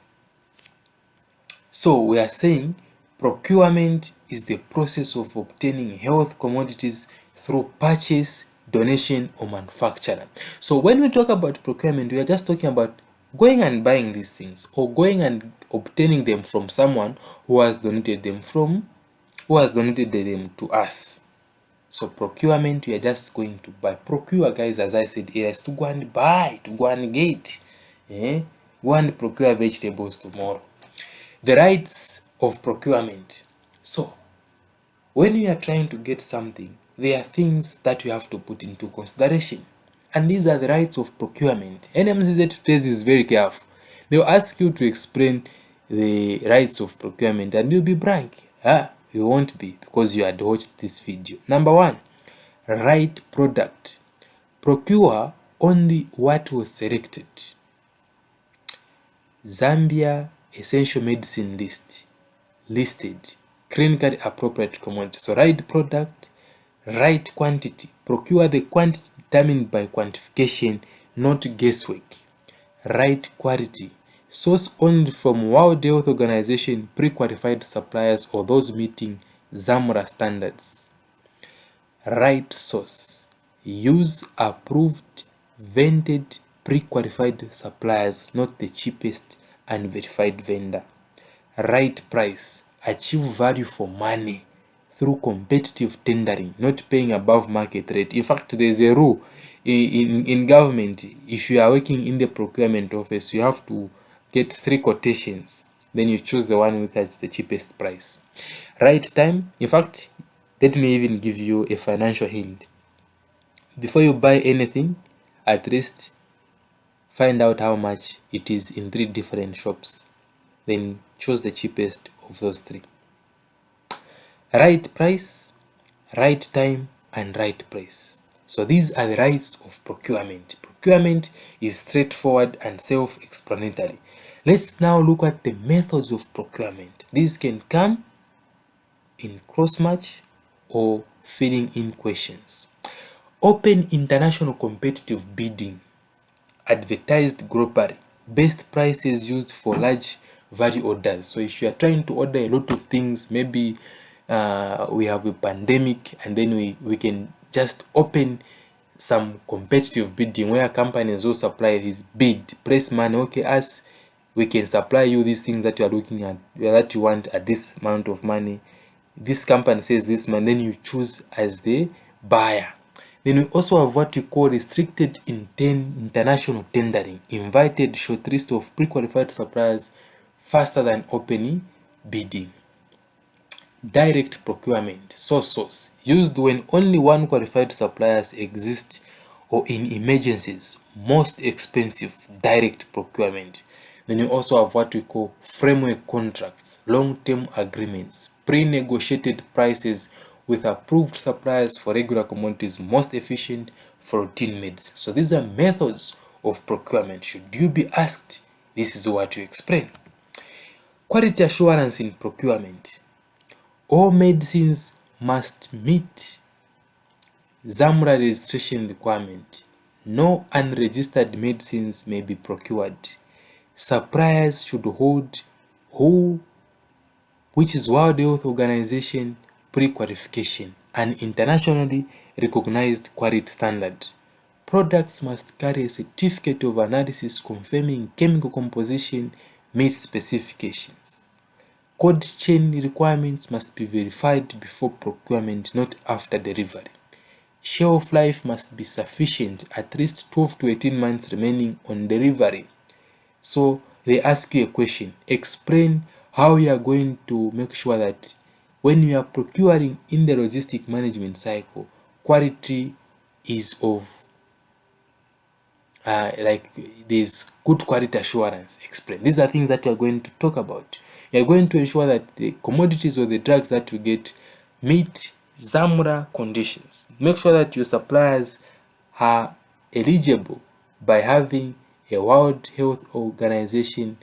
So we are saying procurement is the process of obtaining health commodities through purchase, donation, or manufacture. So when we talk about procurement, we are just talking about going and buying these things, or going and obtaining them from someone who has donated them to us. So procurement, we are just going to buy. Procure, guys, as I said, is to go and buy, to go and get. Go and procure vegetables tomorrow. The rights of procurement. So when you are trying to get something, there are things that you have to put into consideration, and these are the rights of procurement. NMCZ today's is very careful. They'll ask you to explain the rights of procurement, and you'll be blank. You won't be, because you had watched this video. Number 1, right product. Procure only what was selected. Zambia essential medicine listed clinically appropriate commodity. So right product, right quantity. Procure the quantity determined by quantification, not guesswork. Right quality. Source only from World Health Organization pre-qualified suppliers or those meeting ZAMRA standards. Right source. Use approved, vended, pre-qualified suppliers, not the cheapest unverified vendor. Right price. Achieve value for money through competitive tendering, not paying above market rate. In fact, there's a rule in government. If you are working in the procurement office, you have to get 3 quotations, then you choose the one with the cheapest price. Right time. In fact, let me even give you a financial hint. Before you buy anything, at least find out how much it is in 3 different shops, then choose the cheapest of those 3. Right price, right time, and right price. So these are the rights of procurement. Procurement is straightforward and self-explanatory. Let's now look at the methods of procurement. These can come in cross-match or filling in questions. Open international competitive bidding. Advertised globally. Best prices used for large value orders. So if you are trying to order a lot of things, maybe we have a pandemic, and then we can just open some competitive bidding where companies will supply this bid, press money, okay, us, we can supply you these things that you are looking at, that you want at this amount of money. This company says this man, then you choose as the buyer. Then we also have what we call restricted international tendering. Invited shortlist of pre-qualified suppliers faster than opening bidding. Direct procurement, source, used when only one qualified suppliers exist or in emergencies. Most expensive, direct procurement. Then you also have what we call framework contracts, long-term agreements, pre-negotiated prices with approved suppliers for regular commodities, most efficient for routine medicine. So these are methods of procurement. Should you be asked, this is what you explain. Quality assurance in procurement. All medicines must meet ZAMRA registration requirement. No unregistered medicines may be procured. Suppliers should hold which is World Health Organization pre-qualification, an internationally recognized quality standard. Products must carry a certificate of analysis confirming chemical composition meets specifications. Cold chain requirements must be verified before procurement, not after delivery. Shelf life must be sufficient, at least 12 to 18 months remaining on delivery. So they ask you a question. Explain how you are going to make sure that when you are procuring in the logistic management cycle, quality is of like there's good quality assurance. Explain. These are things that you are going to talk about. You are going to ensure that the commodities or the drugs that you get meet ZAMRA conditions. Make sure that your suppliers are eligible by having a World Health Organization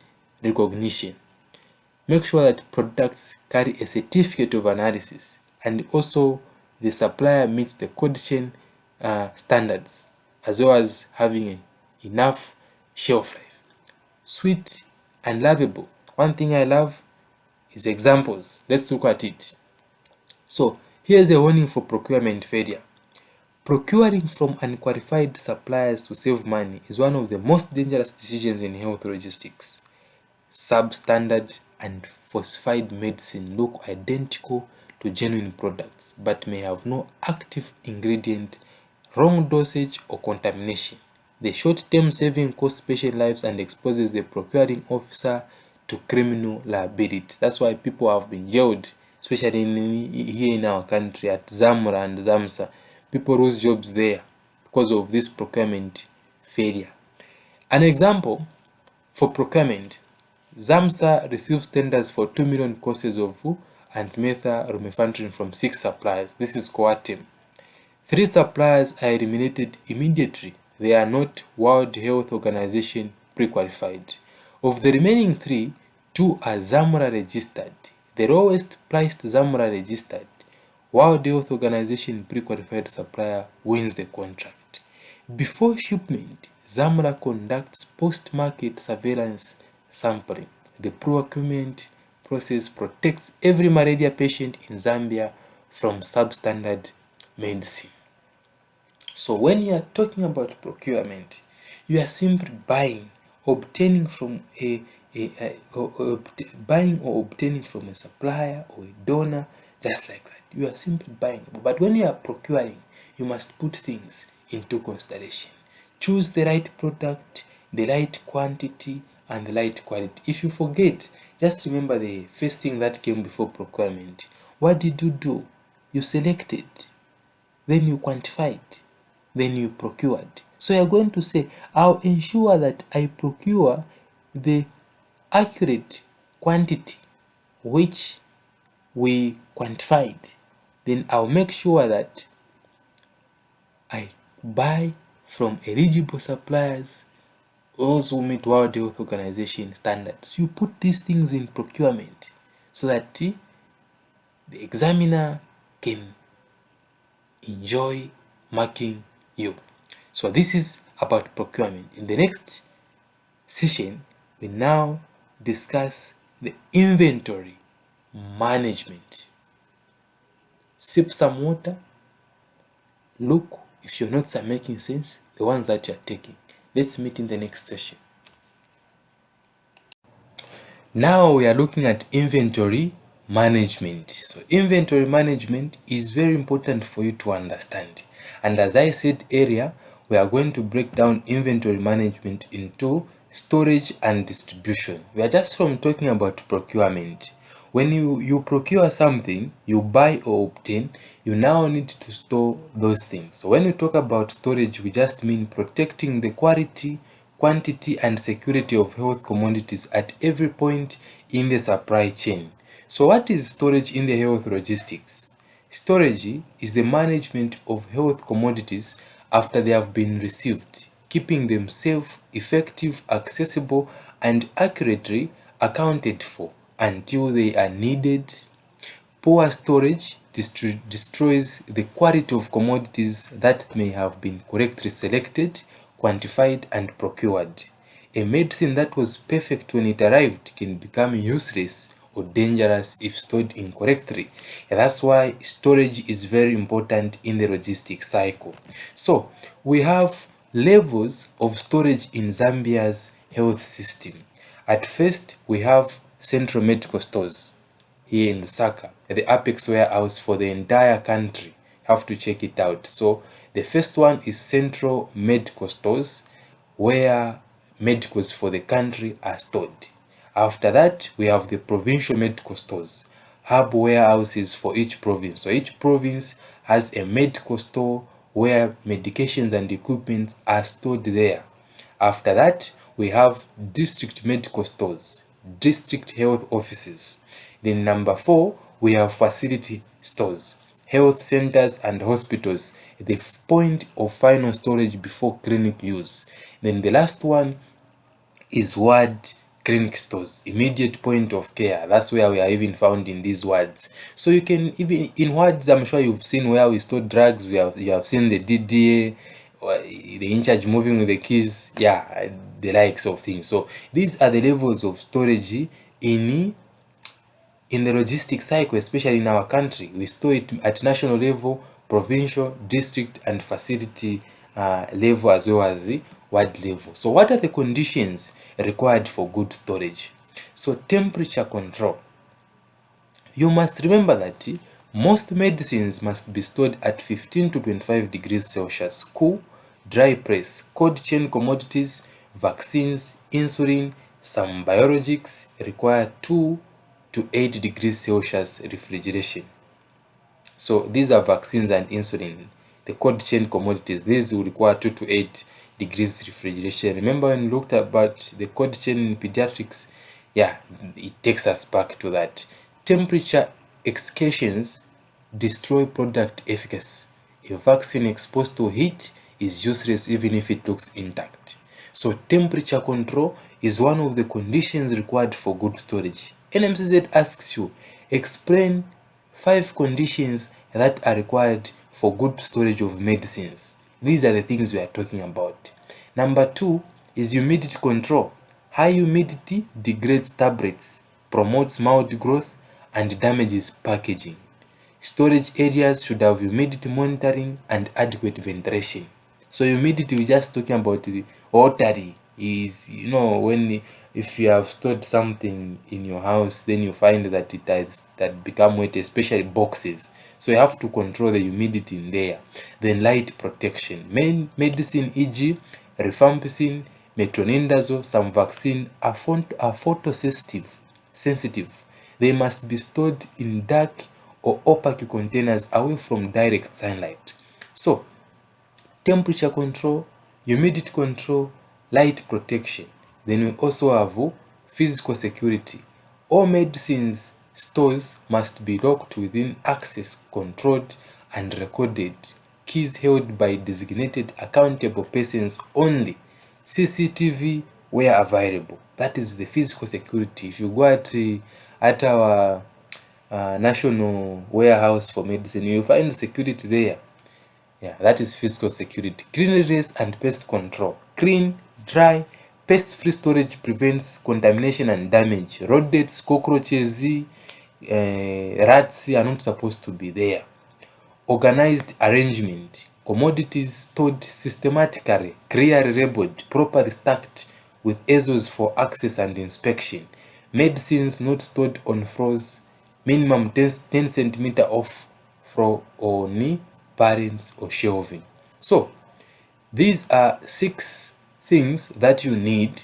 recognition. Make sure that products carry a certificate of analysis, and also the supplier meets the cold chain standards, as well as having enough shelf life. sweet and lovable. One thing I love is examples. Let's look at it. So here's a warning for procurement failure. Procuring from unqualified suppliers to save money is one of the most dangerous decisions in health logistics. Substandard and falsified medicine look identical to genuine products but may have no active ingredient, wrong dosage, or contamination. The short-term saving costs patient lives and exposes the procuring officer to criminal liability. That's why people have been jailed, especially here in our country at Zamra and Zamsa. People lose jobs there because of this procurement failure. An example for procurement: Zamsa receives tenders for 2 million courses of antimethalumefantrine from 6 suppliers. This is Coatem. 3 suppliers are eliminated immediately. They are not World Health Organization pre-qualified. Of the remaining 3, 2 are Zamra registered. The lowest priced Zamra registered World Health Organization pre-qualified supplier wins the contract. Before shipment, Zamra conducts post-market surveillance sampling. The procurement process protects every malaria patient in Zambia from substandard medicine. So when you are talking about procurement, you are simply buying, obtaining from buying or obtaining from a supplier or a donor, just like that. You are simply buying. But when you are procuring, you must put things into consideration. Choose the right product, the right quantity, and the right quality. If you forget, just remember the first thing that came before procurement. What did you do? You selected, then you quantified, then you procured. So you're going to say, I'll ensure that I procure the accurate quantity which we quantified. Then I'll make sure that I buy from eligible suppliers, those who meet World Health Organization standards. You put these things in procurement so that the examiner can enjoy marking you. So this is about procurement. In the next session, we now discuss the inventory management. Sip some water. Look if your notes are making sense, the ones that you are taking. Let's meet in the next session. Now we are looking at inventory management. So inventory management is very important for you to understand. And as I said earlier, we are going to break down inventory management into storage and distribution. We are just from talking about procurement. When you procure something, you buy or obtain, you now need to store those things. So when we talk about storage, we just mean protecting the quality, quantity, and security of health commodities at every point in the supply chain. So what is storage in the health logistics? Storage is the management of health commodities after they have been received, keeping them safe, effective, accessible, and accurately accounted for until they are needed. Poor storage destroys the quality of commodities that may have been correctly selected, quantified, and procured. A medicine that was perfect when it arrived can become useless or dangerous if stored incorrectly. And that's why storage is very important in the logistics cycle. So we have levels of storage in Zambia's health system. At first, we have central medical stores here in Lusaka, the apex warehouse for the entire country. You have to check it out. So the first one is central medical stores, where medicals for the country are stored. After that, we have the provincial medical stores, hub warehouses for each province. So each province has a medical store where medications and equipment are stored there. After that, we have district medical stores, district health offices. Then number 4, we have facility stores, health centers and hospitals, the point of final storage before clinic use. Then the last one is ward clinic stores, immediate point of care. That's where we are even found in these wards. So you can even in wards, I'm sure you've seen where we store drugs. You have seen the DDA the in charge moving with the keys, yeah, the likes of things. So these are the levels of storage in the logistics cycle, especially in our country. We store it at national level, provincial, district, and facility level, as well as the ward level. So what are the conditions required for good storage? So temperature control. You must remember that most medicines must be stored at 15 to 25 degrees Celsius, cool, dry press. Cold chain commodities, vaccines, insulin, some biologics require 2 to 8 degrees Celsius refrigeration. So these are vaccines and insulin. The cold chain commodities, these will require 2 to 8 degrees refrigeration. Remember when we looked about the cold chain in pediatrics? Yeah, it takes us back to that. Temperature excursions destroy product efficacy. A vaccine exposed to heat is useless even if it looks intact. So temperature control is one of the conditions required for good storage. NMCZ asks you, explain 5 conditions that are required for good storage of medicines. These are the things we are talking about. Number 2 is humidity control. High humidity degrades tablets, promotes mold growth, and damages packaging. Storage areas should have humidity monitoring and adequate ventilation. So humidity, we're just talking about the watery is, when if you have stored something in your house, then you find that it has become wet, especially boxes. So you have to control the humidity in there. Then light protection. Medicine, e.g. rifampicin, metronidazole, some vaccine are photosensitive. They must be stored in dark or opaque containers away from direct sunlight. So temperature control, humidity control, light protection. Then we also have physical security. All medicines stores must be locked within access controlled and recorded. Keys held by designated accountable persons only. CCTV where available. That is the physical security. If you go at our national warehouse for medicine, you find security there. Yeah, that is physical security. Cleanliness and pest control. Clean, dry, pest-free storage prevents contamination and damage. Rodents, cockroaches, rats are not supposed to be there. Organized arrangement. Commodities stored systematically, clearly labeled, properly stacked with easels for access and inspection. Medicines not stored on floors, minimum 10 cm off floor or knee, parents or shelving. So these are 6 things that you need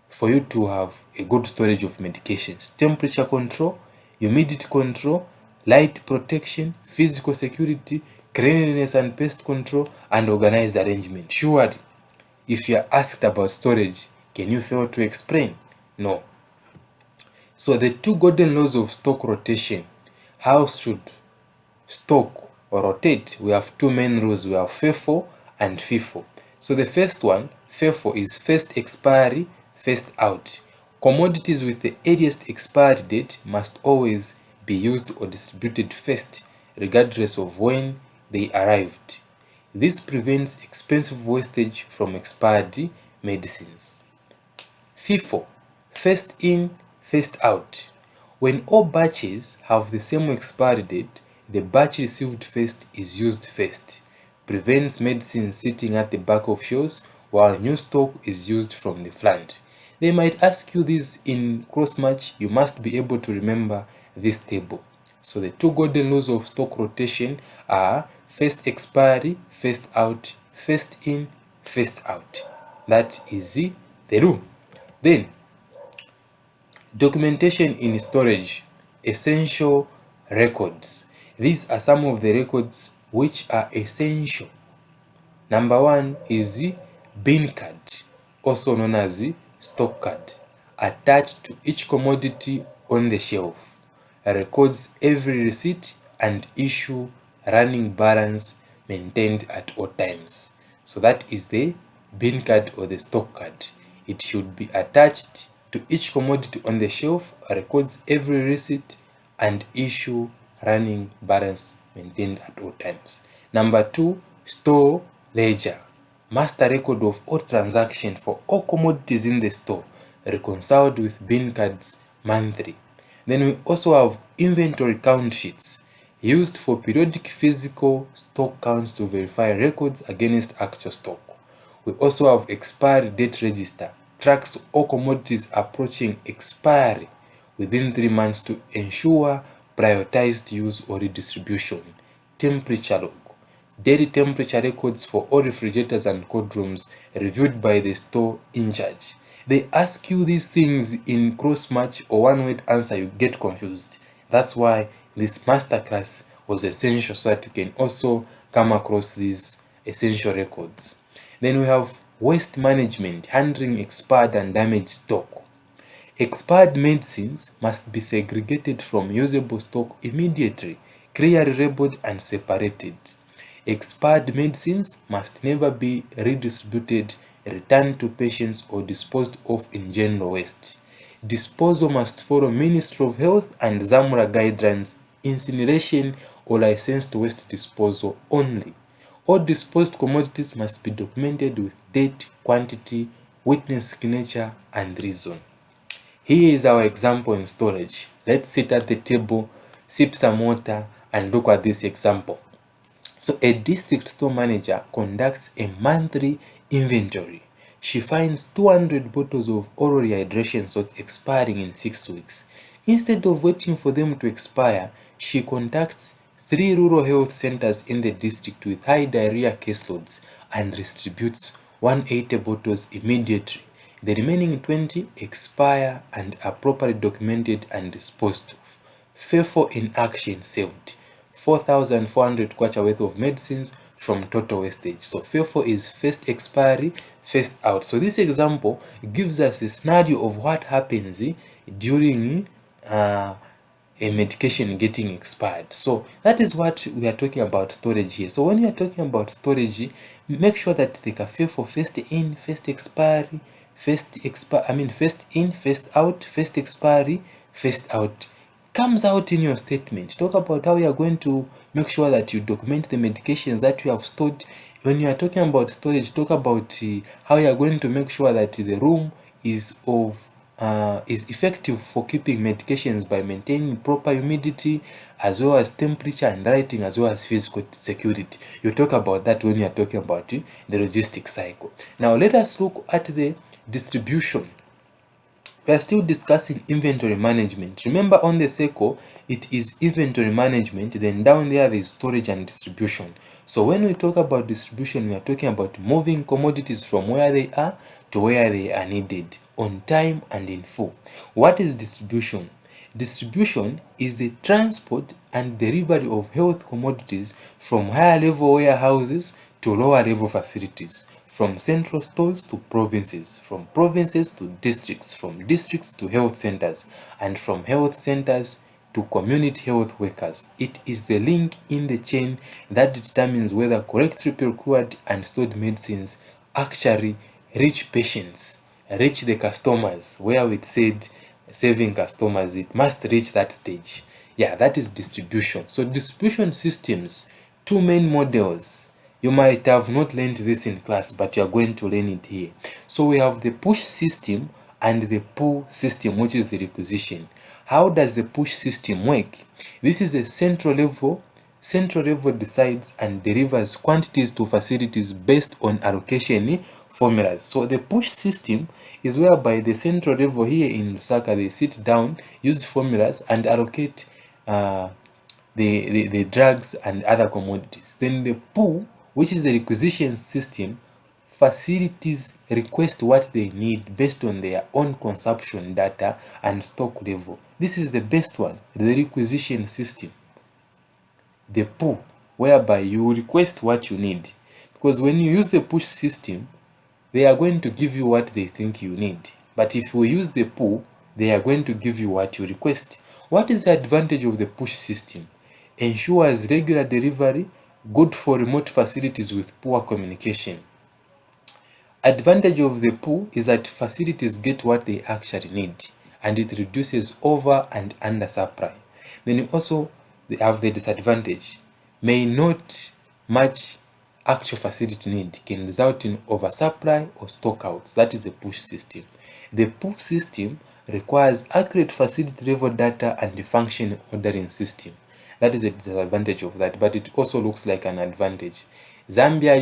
for you to have a good storage of medications: temperature control, humidity control, light protection, physical security, cleanliness and pest control, and organized arrangement. Surely, if you are asked about storage, can you fail to explain? No. So the 2 golden laws of stock rotation. How should stock or rotate? We have 2 main rules. We have FIFO and FIFO. So the first one, FIFO, is first expiry, first out. Commodities with the earliest expiry date must always be used or distributed first, regardless of when they arrived. This prevents expensive wastage from expired medicines. FIFO, first in, first out. When all batches have the same expiry date, the batch received first is used first. Prevents medicine sitting at the back of shelves while new stock is used from the front. They might ask you this in cross-match. You must be able to remember this table. So the 2 golden laws of stock rotation are first expiry, first out, first in, first out. That is the rule. Then, documentation in storage, essential records. These are some of the records which are essential. Number 1 is the bin card, also known as the stock card, attached to each commodity on the shelf. Records every receipt and issue running balance maintained at all times. So that is the bin card or the stock card. It should be attached to each commodity on the shelf, records every receipt and issue running balance maintained at all times. Number 2, store ledger, master record of all transactions for all commodities in the store, reconciled with bin cards monthly. Then we also have inventory count sheets, used for periodic physical stock counts to verify records against actual stock. We also have expiry date register, tracks all commodities approaching expiry within 3 months to ensure prioritized use or redistribution. Temperature log, daily temperature records for all refrigerators and cold rooms reviewed by the store in charge. They ask you these things in cross-match or one-word answer, you get confused. That's why this masterclass was essential, so that you can also come across these essential records. Then we have waste management, handling expired and damaged stock. Expired medicines must be segregated from usable stock immediately, clearly labeled and separated. Expired medicines must never be redistributed, returned to patients, or disposed of in general waste. Disposal must follow Ministry of Health and Zamra guidelines, incineration or licensed waste disposal only. All disposed commodities must be documented with date, quantity, witness signature, and reason. Here is our example in storage. Let's sit at the table, sip some water, and look at this example. So a district store manager conducts a monthly inventory. She finds 200 bottles of oral rehydration salts expiring in 6 weeks. Instead of waiting for them to expire, she contacts 3 rural health centers in the district with high diarrhea caseloads and distributes 180 bottles immediately. The remaining 20 expire and are properly documented and disposed of. Faithful in action saved 4,400 kwacha worth of medicines from total wastage. So FIFO is first expiry, first out. So this example gives us a scenario of what happens during a medication getting expired. So that is what we are talking about storage here. So when we are talking about storage, make sure that the FIFO first in, first expiry, first in, first out, first expiry, first out comes out in your statement. Talk about how you are going to make sure that you document the medications that you have stored. When you are talking about storage, talk about how you are going to make sure that the room is effective for keeping medications by maintaining proper humidity, as well as temperature and lighting, as well as physical security. You talk about that when you are talking about the logistics cycle. Now let us look at the distribution. We are still discussing inventory management. Remember, on the cycle, it is inventory management, then down there is storage and distribution. So when we talk about distribution, we are talking about moving commodities from where they are to where they are needed, on time and in full. What is distribution? Distribution is the transport and delivery of health commodities from higher level warehouses to lower level facilities, from central stores to provinces, from provinces to districts, from districts to health centers, and from health centers to community health workers. It is the link in the chain that determines whether correctly procured and stored medicines actually reach patients, reach the customers, where we said saving customers, it must reach that stage. Yeah, that is distribution. So distribution systems, two main models. You might have not learned this in class, but you are going to learn it here. So we have the push system and the pull system, which is the requisition. How does the push system work? This is a central level. Central level decides and delivers quantities to facilities based on allocation formulas. So the push system is whereby the central level here in Lusaka, they sit down, use formulas and allocate the drugs and other commodities. Then the pull, which is the requisition system, facilities request what they need based on their own consumption data and stock level. This is the best one, the requisition system. The pull, whereby you request what you need, because when you use the push system, they are going to give you what they think you need. But if we use the pull, they are going to give you what you request. What is the advantage of the push system? Ensures regular delivery, good for remote facilities with poor communication. Advantage of the pull is that facilities get what they actually need, and it reduces over and under supply. Then you also have the disadvantage, may not match actual facility need can result in oversupply or stockouts. That is the push system. The pull system requires accurate facility level data and the function ordering system. That is a disadvantage of that, but it also looks like an advantage. Zambia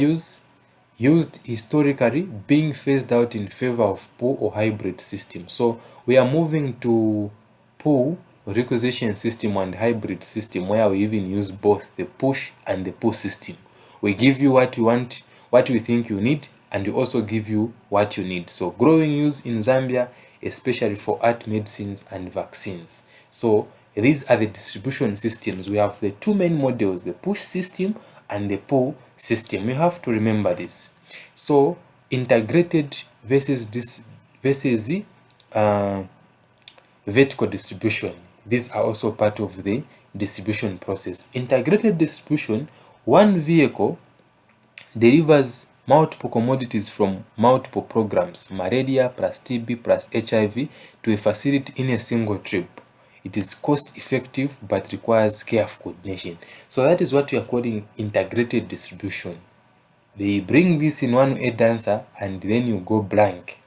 used historically being phased out in favor of pull or hybrid system. So we are moving to pull requisition system and hybrid system, where we even use both the push and the pull system. We give you what you want, what we think you need, and we also give you what you need. So growing use in Zambia, especially for art medicines and vaccines. So these are the distribution systems. We have the two main models, the push system and the pull system. You have to remember this. So integrated versus vertical distribution. These are also part of the distribution process. Integrated distribution, one vehicle delivers multiple commodities from multiple programs, malaria plus TB plus HIV, to a facility in a single trip. It is cost effective but requires careful coordination. So that is what we are calling integrated distribution. They bring this in one aid answer and then you go blank.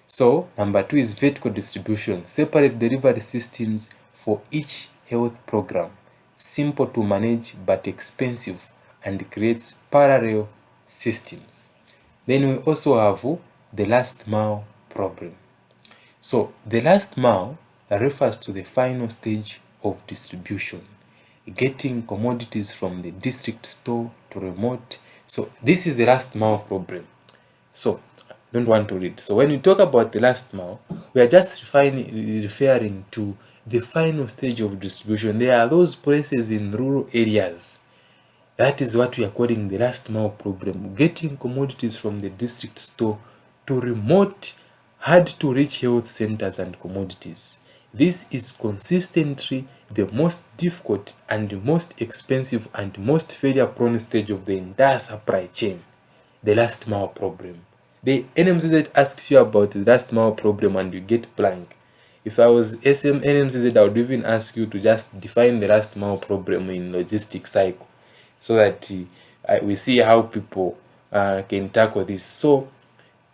So number 2 is vertical distribution. Separate delivery systems for each health program. Simple to manage but expensive, and creates parallel systems. Then we also have the last mile problem. So the last mile refers to the final stage of distribution, getting commodities from the district store to remote. So this is the last mile problem. So don't want to read. So when we talk about the last mile, we are just referring to the final stage of distribution. There are those places in rural areas. That is what we are calling the last mile problem, getting commodities from the district store to remote, hard to reach health centers and commodities. This is consistently the most difficult and the most expensive and most failure prone stage of the entire supply chain, the last mile problem. The NMCZ asks you about the last mile problem and you get blank. If I was NMCZ, I would even ask you to just define the last mile problem in logistics cycle, so that we see how people can tackle this. So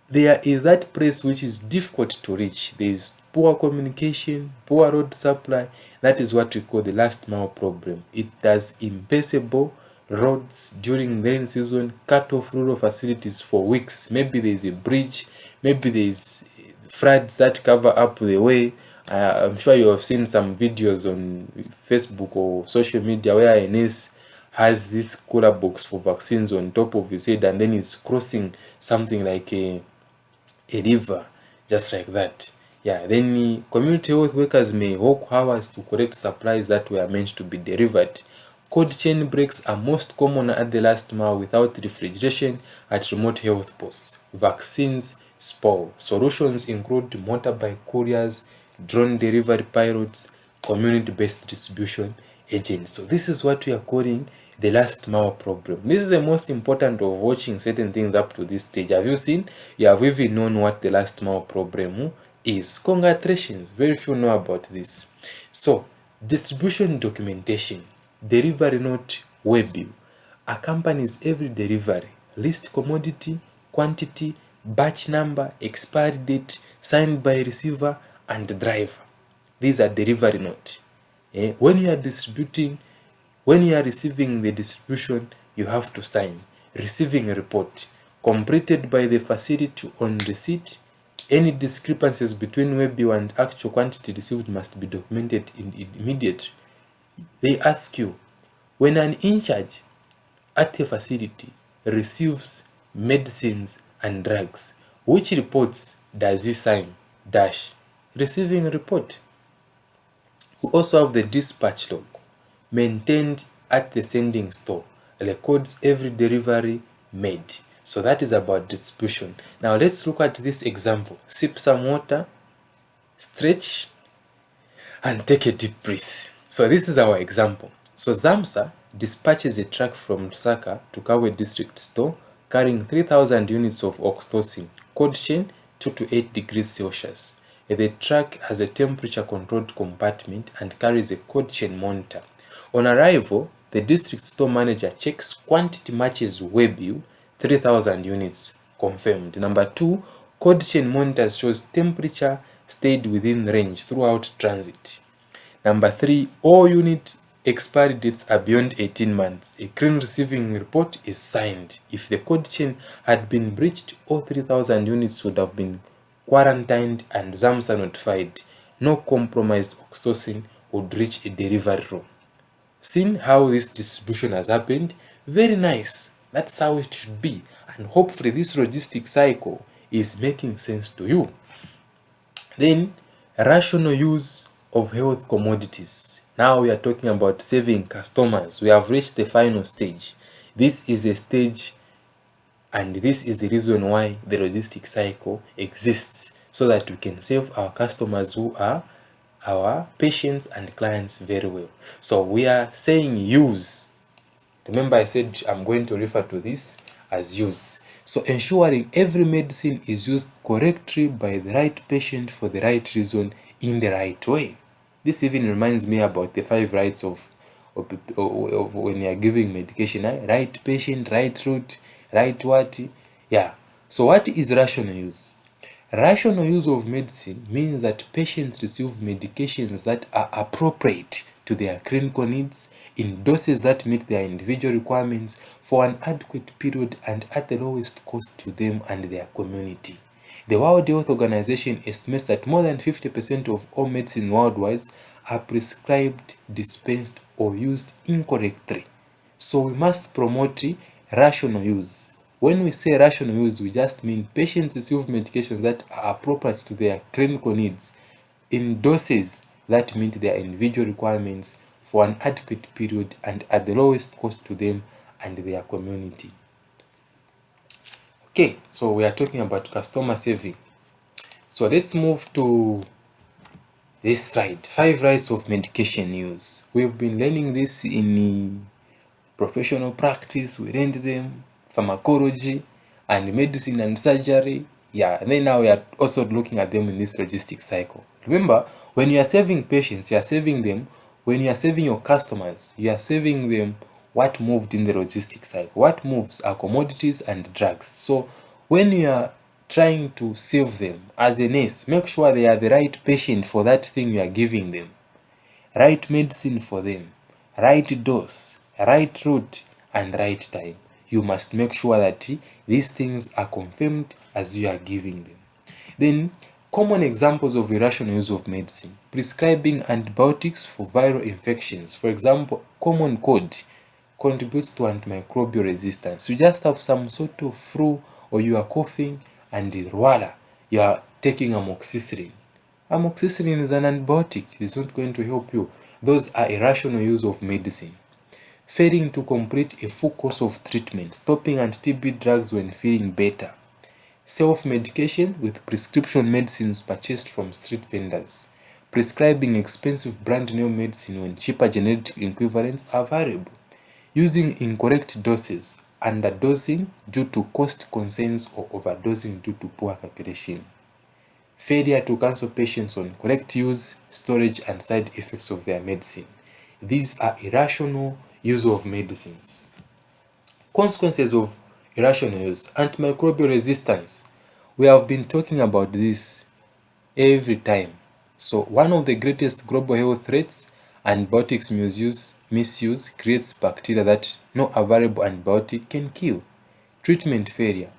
there is that place which is difficult to reach. There is poor communication, poor road supply. That is what we call the last mile problem. It does impassable roads during rain season, cut off rural facilities for weeks. Maybe there is a bridge, maybe there is floods that cover up the way. I'm sure you have seen some videos on Facebook or social media where a nurse has this cooler box for vaccines on top of his head, and then he's crossing something like a river, just like that. Yeah, then community health workers may walk hours to collect supplies that were meant to be delivered. Cold chain breaks are most common at the last mile without refrigeration at remote health posts. Vaccines spoil. Solutions include motorbike couriers, drone delivery pilots, community-based distribution agents. So this is what we are calling the last mile problem. This is the most important of watching certain things up to this stage. Have you seen? You have even known what the last mile problem is. Congratulations, very few know about this. So distribution documentation, delivery note, waybill accompanies every delivery. List commodity, quantity, batch number, expiry date, signed by receiver and driver. These are delivery note. When you are distributing, when you are receiving the distribution, you have to sign. Receiving a report completed by the facility on receipt. Any discrepancies between waybill and actual quantity received must be documented immediately. They ask you, when an in-charge at a facility receives medicines and drugs, which reports does he sign? Dash. Receiving report. We also have the dispatch log, maintained at the sending store, records every delivery made. So that is about distribution. Now let's look at this example. Sip some water, stretch, and take a deep breath. So this is our example. So ZAMSA dispatches a truck from Lusaka to Kawe district store carrying 3,000 units of oxytocin, cold chain 2 to 8 degrees Celsius. The truck has a temperature controlled compartment and carries a cold chain monitor. On arrival, the district store manager checks quantity matches Webill 3000 units confirmed. Number 2, cold chain monitors shows temperature stayed within range throughout transit. Number 3, all unit expiry dates are beyond 18 months. A crane receiving report is signed. If the cold chain had been breached, all 3000 units would have been quarantined and ZAMSA notified. No compromised sourcing would reach a delivery room. Seen how this distribution has happened? Very nice. That's how it should be. And hopefully this logistic cycle is making sense to you. Then, rational use of health commodities. Now we are talking about saving customers. We have reached the final stage. This is a stage, and this is the reason why the logistic cycle exists, so that we can save our customers who are our patients and clients very well. So we are saying use. Remember I said I'm going to refer to this as use. So ensuring every medicine is used correctly by the right patient for the right reason in the right way. This even reminds me about the 5 rights of when you are giving medication. Right patient, right route, right what? Yeah. So what is rational use? Rational use of medicine means that patients receive medications that are appropriate to their clinical needs in doses that meet their individual requirements for an adequate period and at the lowest cost to them and their community. The World Health Organization estimates that more than 50% of all medicine worldwide are prescribed, dispensed, or used incorrectly. So we must promote rational use. When we say rational use, we just mean patients receive medications that are appropriate to their clinical needs in doses that meet their individual requirements for an adequate period and at the lowest cost to them and their community. Okay, so we are talking about customer saving. So let's move to this slide, 5 rights of medication use. We've been learning this in professional practice, we learned them, pharmacology and medicine and surgery. Yeah, and then now we are also looking at them in this logistic cycle. Remember, when you are saving patients, you are saving them. When you are saving your customers, you are saving them what moved in the logistic cycle. What moves are commodities and drugs. So when you are trying to save them as a nurse, make sure they are the right patient for that thing you are giving them, right medicine for them, right dose, right route, and right time. You must make sure that these things are confirmed as you are giving them. Then, common examples of irrational use of medicine: prescribing antibiotics for viral infections. For example, common cold contributes to antimicrobial resistance. You just have some sort of flu or you are coughing and voila, you are taking amoxicillin. Amoxicillin is an antibiotic. It's not going to help you. Those are irrational use of medicine. Failing to complete a full course of treatment, stopping anti-TB drugs when feeling better. Self-medication with prescription medicines purchased from street vendors. Prescribing expensive brand name medicine when cheaper generic equivalents are available. Using incorrect doses, underdosing due to cost concerns or overdosing due to poor calculation. Failure to counsel patients on correct use, storage, and side effects of their medicine. These are irrational use of medicines. Consequences of irrational use: antimicrobial resistance. We have been talking about this every time. So one of the greatest global health threats, antibiotics misuse creates bacteria that no available antibiotic can kill. Treatment failure.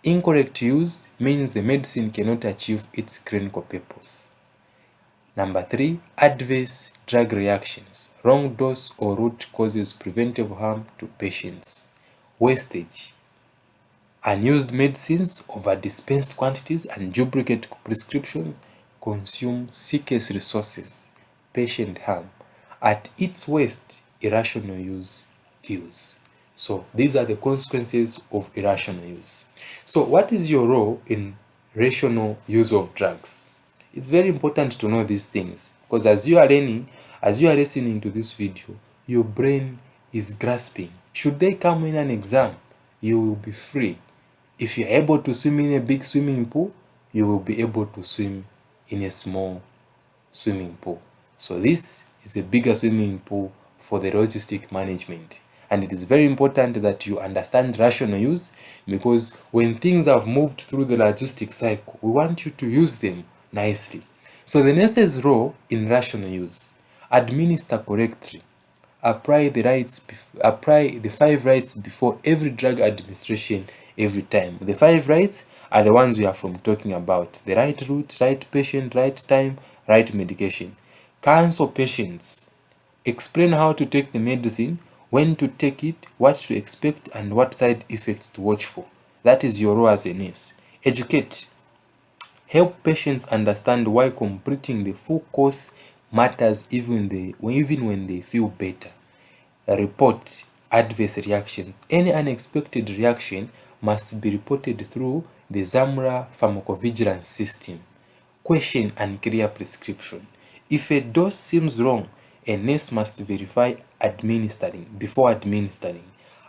Incorrect use means the medicine cannot achieve its clinical purpose. Number 3, adverse drug reactions. Wrong dose or route causes preventable harm to patients. Wastage. Unused medicines, over-dispensed quantities, and duplicate prescriptions consume scarce resources. Patient harm. At its worst, irrational use kills. So these are the consequences of irrational use. So what is your role in rational use of drugs? It's very important to know these things, because as you are learning, as you are listening to this video, your brain is grasping. Should they come in an exam, you will be free. If you're able to swim in a big swimming pool, you will be able to swim in a small swimming pool. So this is a bigger swimming pool for the logistic management. And it is very important that you understand rational use, because when things have moved through the logistic cycle, we want you to use them nicely. So the nurse's role in rational use: administer correctly, apply the 5 rights before every drug administration every time. The 5 rights are the ones we are talking about: the right route, right patient, right time, right medication. Counsel patients, explain how to take the medicine, when to take it, what to expect, and what side effects to watch for. That is your role as a nurse. Educate, help patients understand why completing the full course matters even when they feel better. Report adverse reactions. Any unexpected reaction must be reported through the Zamra pharmacovigilance system. Question and clear prescription. If a dose seems wrong, a nurse must verify before administering.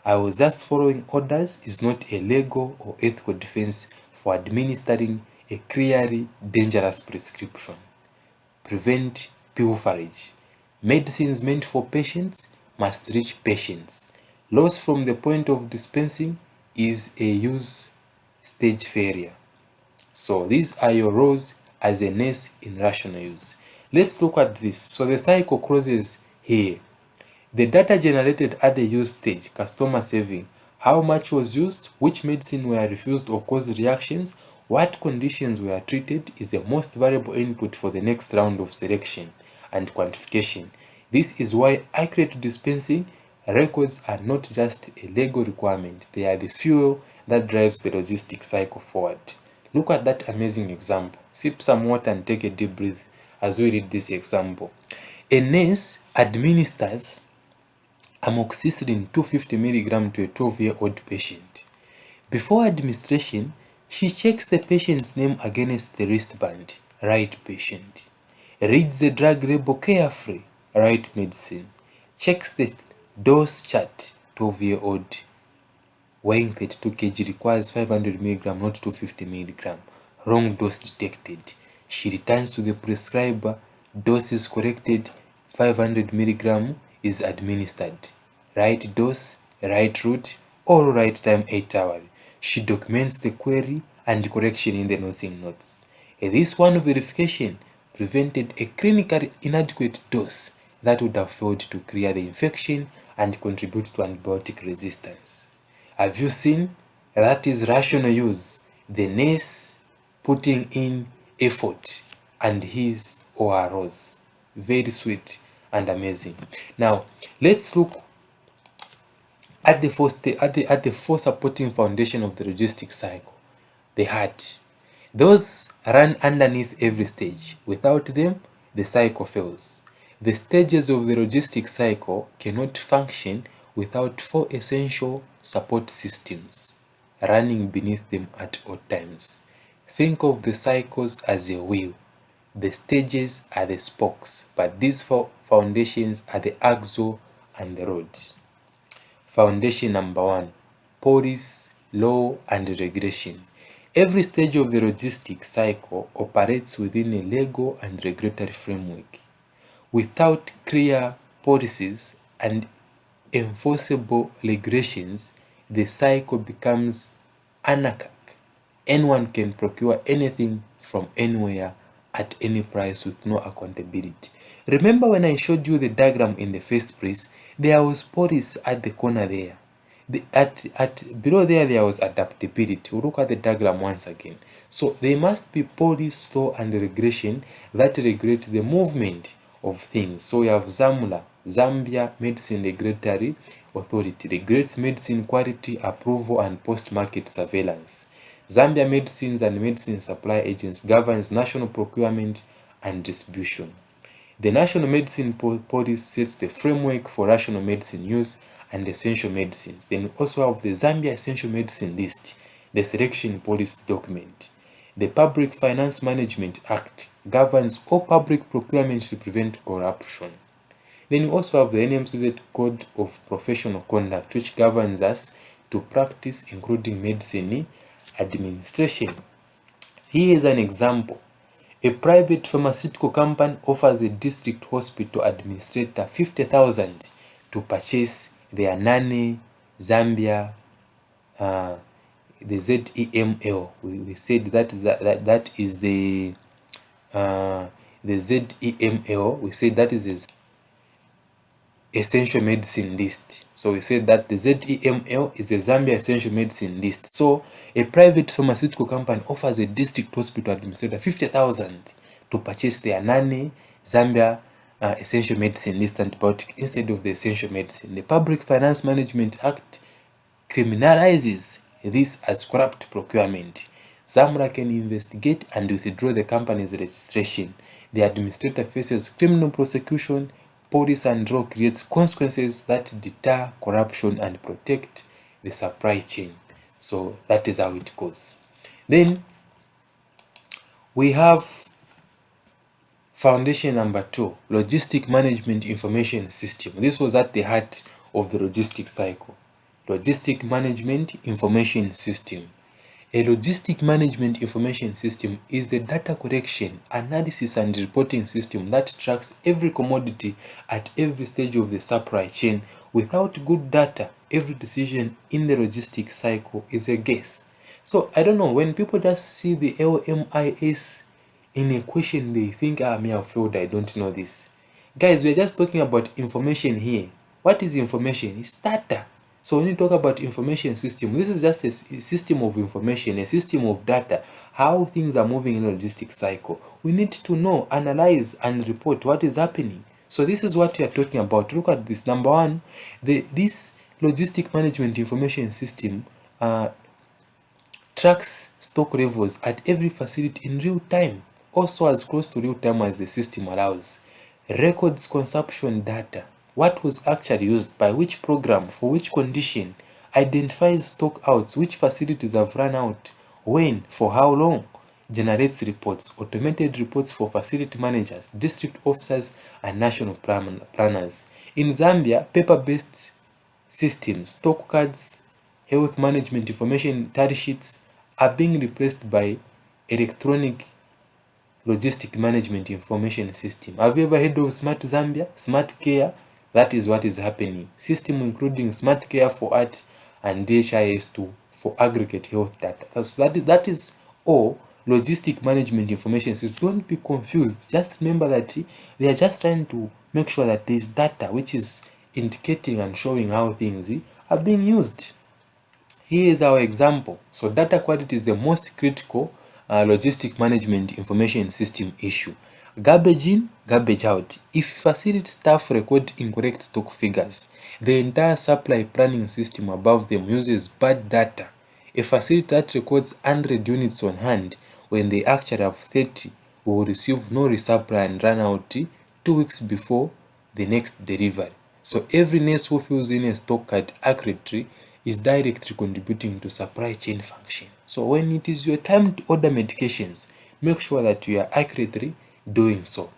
I was just following orders is not a legal or ethical defense for administering a clearly dangerous prescription. Prevent pilferage. Medicines meant for patients must reach patients. Loss from the point of dispensing is a use stage failure. So these are your roles as a nurse in rational use. Let's look at this. So the cycle closes here. The data generated at the use stage: customer saving, how much was used, which medicine were refused or caused reactions, what conditions were treated, is the most valuable input for the next round of selection and quantification. This is why accurate dispensing records are not just a legal requirement, they are the fuel that drives the logistic cycle forward. Look at that amazing example. Sip some water and take a deep breath as we read this example. A nurse administers amoxicillin 250 mg to a 12-year-old patient. Before administration, she checks the patient's name against the wristband, right patient. Reads the drug label carefully, right medicine. Checks the dose chart, 12-year-old weighing 32 kg requires 500 mg, not 250 mg. Wrong dose detected. She returns to the prescriber. Dose is corrected. 500 mg is administered. Right dose, right route, or right time 8 hours. She documents the query and correction in the nursing notes. This one verification prevented a clinically inadequate dose that would have failed to clear the infection and contribute to antibiotic resistance. Have you seen? That is rational use. The nurse putting in effort and his or her roles. Very sweet and amazing. Now, let's look at the four supporting foundation of the logistic cycle. The heart. Those run underneath every stage. Without them, the cycle fails. The stages of the logistic cycle cannot function without 4 essential support systems running beneath them at all times. Think of the cycles as a wheel. The stages are the spokes, but these 4 foundations are the axle and the rod. Foundation number 1: policy, law, and regulation. Every stage of the logistic cycle operates within a legal and regulatory framework. Without clear policies and enforceable regulations, the cycle becomes anarchic. Anyone can procure anything from anywhere at any price with no accountability. Remember when I showed you the diagram in the first place? There was policy at the corner there. Below there was adaptability. We'll look at the diagram once again. So there must be policy, law, and regulation that regulate the movement of things. So we have ZAMLA, Zambia Medicine Regulatory Authority, regulates medicine quality, approval, and post-market surveillance. Zambia Medicines and Medicine Supply Agency governs national procurement and distribution. The National Medicine Policy sets the framework for rational medicine use and essential medicines. Then we also have the Zambia Essential Medicine List, the selection policy document. The Public Finance Management Act governs all public procurement to prevent corruption. Then we also have the NMCZ Code of Professional Conduct, which governs us to practice including medicine administration. Here is an example. A private pharmaceutical company offers a district hospital administrator 50,000 to purchase their Nane, Zambia, the ZEML. We said that is the ZEML. We said that is the essential medicine list. So we said that the ZEML is the Zambia essential medicine list. So a private pharmaceutical company offers a district hospital administrator 50,000 to purchase their Nane, Zambia essential medicine list antibiotic instead of the essential medicine. The Public Finance Management Act criminalizes this as corrupt procurement. Zamra can investigate and withdraw the company's registration. The administrator faces criminal prosecution. Policy and law creates consequences that deter corruption and protect the supply chain. So that is how it goes. Then we have foundation number 2, logistic management information system. This was at the heart of the logistic cycle. Logistic management information system. A logistic management information system is the data collection, analysis, and reporting system that tracks every commodity at every stage of the supply chain. Without good data, every decision in the logistic cycle is a guess. So I don't know, when people just see the LMIS in a question, they think, me, I've failed, I don't know this. Guys, we're just talking about information here. What is information? It's data. So when you talk about information system, this is just a system of information, a system of data, how things are moving in a logistic cycle. We need to know, analyze, and report what is happening. So this is what we are talking about. Look at this. Number 1, this logistic management information system tracks stock levels at every facility in real time, also as close to real time as the system allows. Records consumption data. What was actually used by which program for which condition, identifies stock outs, which facilities have run out, when, for how long, generates reports, automated reports for facility managers, district officers, and national planners. In Zambia, paper-based systems, stock cards, health management information tally sheets are being replaced by electronic logistic management information system. Have you ever heard of Smart Zambia? Smart Care? That is what is happening. System including Smart Care for Art and DHIS2 for aggregate health data. So that is all logistic management information system. Don't be confused. Just remember that they are just trying to make sure that there is data which is indicating and showing how things are being used. Here is our example. So data quality is the most critical logistic management information system issue. Garbage in, garbage out. If facility staff record incorrect stock figures, the entire supply planning system above them uses bad data. A facility that records 100 units on hand when they actually have 30 will receive no resupply and run out 2 weeks before the next delivery. So every nurse who fills in a stock card accurately is directly contributing to supply chain function. So when it is your time to order medications, make sure that you are accurately doing so.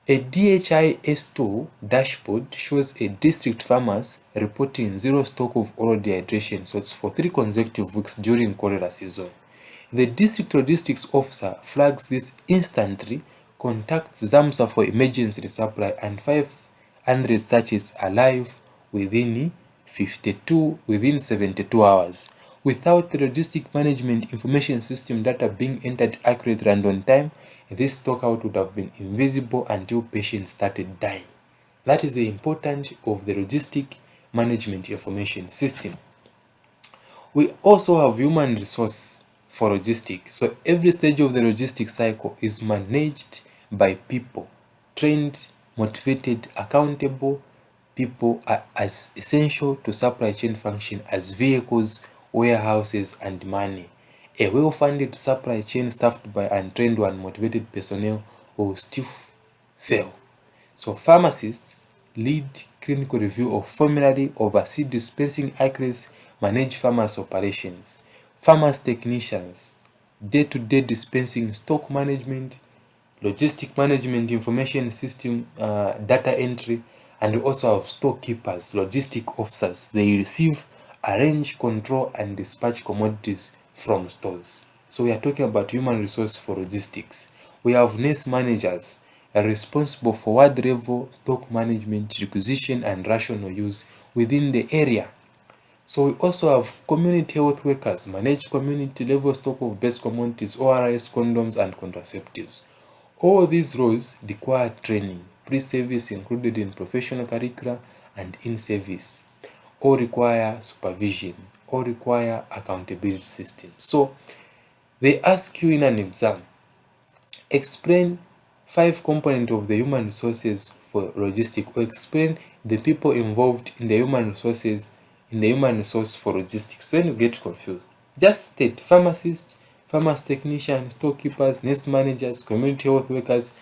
A DHIS2 dashboard shows a district pharmacy reporting 0 stock of oral dehydration, so it's for 3 consecutive weeks during cholera season. The district logistics officer flags this instantly, contacts ZAMSA for emergency resupply, and 500 sachets arrive within 72 hours. Without the logistic management information system data being entered accurately and on time, this stockout would have been invisible until patients started dying. That is the importance of the logistic management information system. We also have human resource for logistics. So every stage of the logistics cycle is managed by people, trained, motivated, accountable. People are as essential to supply chain function as vehicles, warehouses, and money. A well-funded supply chain staffed by untrained or unmotivated personnel will still fail. So pharmacists lead clinical review of formulary, oversee dispensing accuracy, manage pharmacy operations. Pharmacy technicians, day-to-day dispensing, stock management, logistic management information system, data entry, and we also have storekeepers, logistic officers. They receive, arrange, control, and dispatch commodities from stores. So we are talking about human resource for logistics. We have nurse managers. are responsible for ward level stock management, requisition, and rational use within the area. So we also have community health workers manage community level stock of base commodities, ORS, condoms, and contraceptives. All these roles require training, pre-service included in professional curricula and in-service, or require supervision, or require accountability systems. So they ask you in an exam, explain 5 components of the human resources for logistics, or explain the people involved in the human resource for logistics. Then you get confused. Just state pharmacists, pharmacy technicians, storekeepers, nurse managers, community health workers,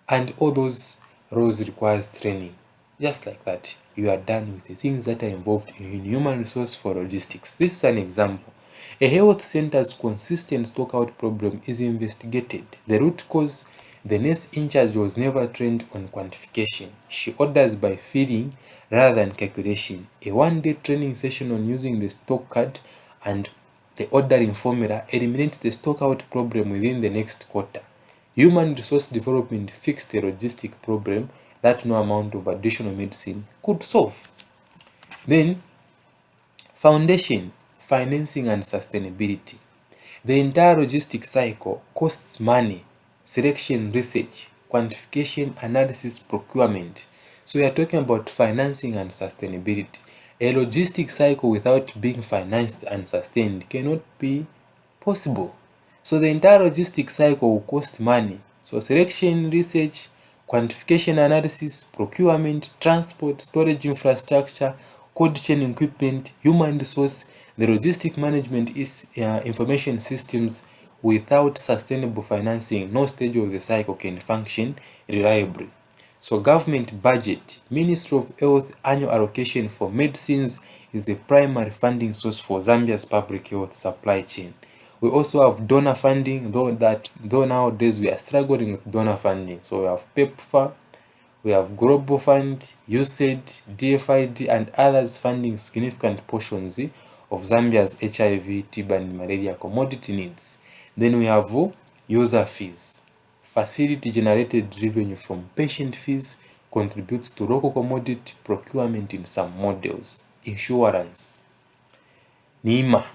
and all those roles requires training. Just like that, you are done with the things that are involved in human resource for logistics. This is an example. A health center's consistent stockout problem is investigated. The root cause: the nurse in charge was never trained on quantification. She orders by feeling rather than calculation. A one-day training session on using the stock card and the ordering formula eliminates the stockout problem within the next quarter. Human resource development fixed a logistic problem that no amount of additional medicine could solve. Then, foundation, financing, and sustainability. The entire logistic cycle costs money: selection, research, quantification, analysis, procurement. So we are talking about financing and sustainability. A logistic cycle without being financed and sustained cannot be possible. So the entire logistic cycle will cost money. So selection, research, quantification, analysis, procurement, transport, storage infrastructure, cold chain equipment, human resource. The logistic management is information systems. Without sustainable financing, no stage of the cycle can function reliably. So government budget, Ministry of Health annual allocation for medicines is the primary funding source for Zambia's public health supply chain. We also have donor funding, though nowadays we are struggling with donor funding. So we have PEPFAR, we have Global Fund, USAID, DFID, and others funding significant portions of Zambia's HIV, TB, and malaria commodity needs. Then we have user fees. Facility generated revenue from patient fees contributes to local commodity procurement in some models. Insurance, NEMA,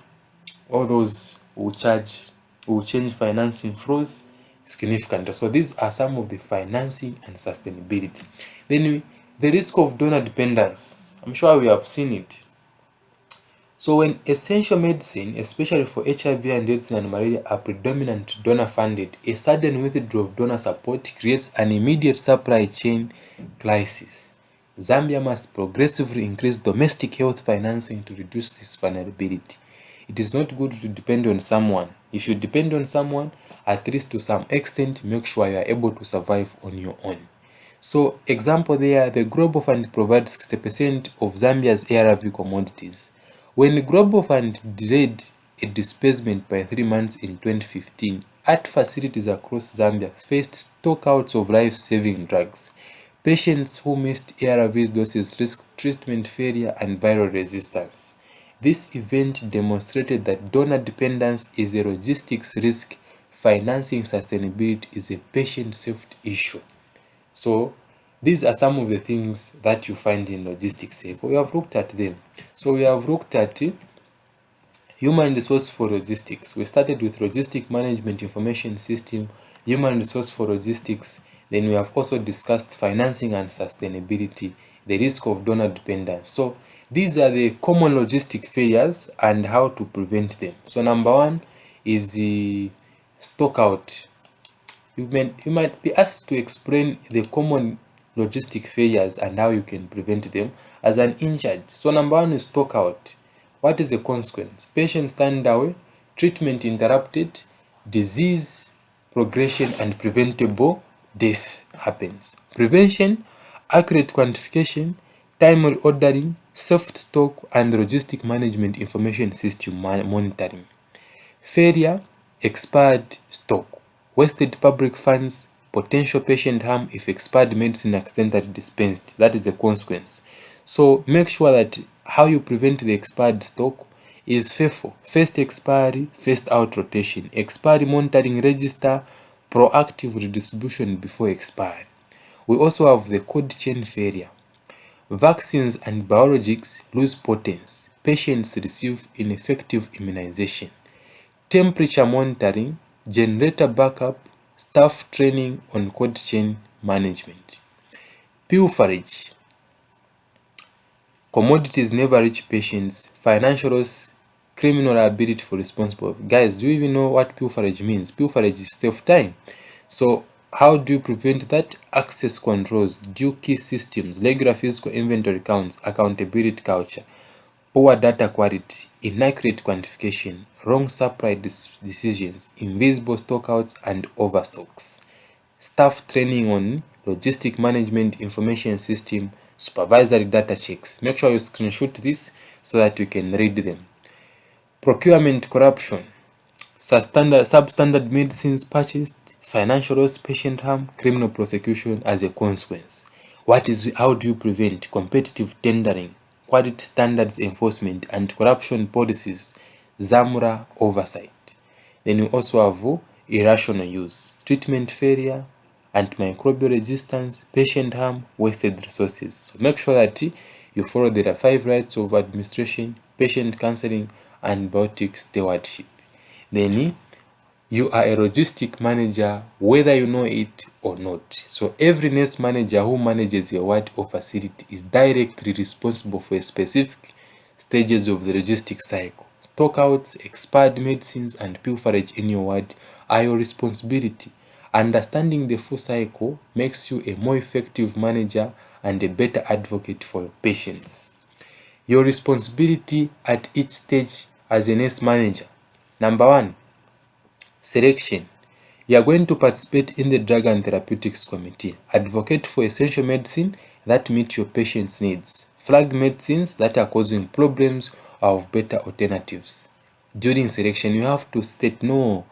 all those will change financing flows significantly. So these are some of the financing and sustainability. Then the risk of donor dependence. I'm sure we have seen it. So when essential medicine, especially for HIV and AIDS and malaria, are predominant donor funded, a sudden withdrawal of donor support creates an immediate supply chain crisis. Zambia must progressively increase domestic health financing to reduce this vulnerability. It is not good to depend on someone. If you depend on someone, at least to some extent, make sure you are able to survive on your own. So example there, the Global Fund provides 60% of Zambia's ARV commodities. When the Global Fund delayed a disbursement by 3 months in 2015, art facilities across Zambia faced stockouts of life-saving drugs. Patients who missed ARV doses risked treatment failure and viral resistance. This event demonstrated that donor dependence is a logistics risk, financing sustainability is a patient safety issue. So these are some of the things that you find in logistics. We have looked at them. So we have looked at human resource for logistics. We started with logistic management information system, human resource for logistics. Then we have also discussed financing and sustainability, the risk of donor dependence. So these are the common logistic failures and how to prevent them. So number 1 is the stockout. You might be asked to explain the common logistic failures and how you can prevent them as an in-charge. So number 1 is stockout. What is the consequence? Patients turned away, treatment interrupted, disease progression, and preventable death happens. Prevention: accurate quantification, timely ordering, soft stock, and logistic management information system monitoring. Failure: expired stock, wasted public funds, potential patient harm if expired medicine accidentally dispensed. That is the consequence. So make sure that how you prevent the expired stock is faithful. First expiry, first out rotation, expiry monitoring register, proactive redistribution before expiry. We also have the cold chain failure. Vaccines and biologics lose potency. Patients receive ineffective immunization. Temperature monitoring, generator backup, staff training on cold chain management. Pilferage. Commodities never reach patients. Financial loss, criminal liability for responsible. Guys, do you even know what pilferage means? Pilferage is theft time. So how do you prevent that? Access controls, due key systems, regular physical inventory counts, accountability culture, poor data quality, inaccurate quantification, wrong supply decisions, invisible stockouts and overstocks. Staff training on logistic management information system, supervisory data checks. Make sure you screenshot this so that you can read them. Procurement corruption, substandard medicines purchased, financial loss, patient harm, criminal prosecution as a consequence. How do you prevent competitive tendering, quality standards enforcement, and corruption policies, ZAMRA oversight? Then you also have irrational use, treatment failure, antimicrobial resistance, patient harm, wasted resources. So make sure that you follow the 5 rights of administration, patient counseling, and biotic stewardship. Then you are a logistic manager whether you know it or not. So every nurse manager who manages a ward or facility is directly responsible for specific stages of the logistic cycle. Stockouts, expired medicines, and pilferage in your ward are your responsibility. Understanding the full cycle makes you a more effective manager and a better advocate for your patients. Your responsibility at each stage as a nurse manager. Number 1, selection. You are going to participate in the Drug and Therapeutics Committee. Advocate for essential medicine that meet your patient's needs. Flag medicines that are causing problems or have better alternatives. During selection, you have to state, no,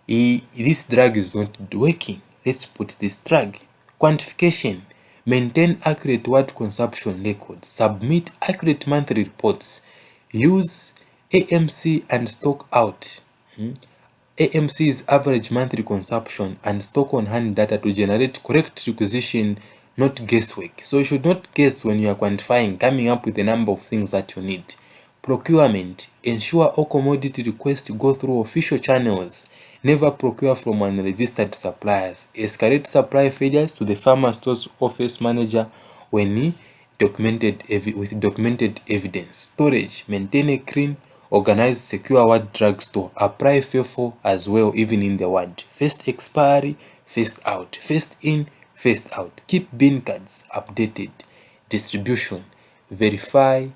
this drug is not working. Let's put this drug. Quantification. Maintain accurate word consumption records. Submit accurate monthly reports. Use AMC and stock out. AMC is average monthly consumption and stock on hand data to generate correct requisition, not guesswork. So you should not guess when you are quantifying, coming up with the number of things that you need. Procurement. Ensure all commodity requests go through official channels. Never procure from unregistered suppliers. Escalate supply failures to the farmer store's office manager when with documented evidence. Storage. Maintain a clean, organized, secure ward drug store. Apply FIFO as well, even in the ward. First expiry, first out. First in, first out. Keep bin cards updated. Distribution. Verify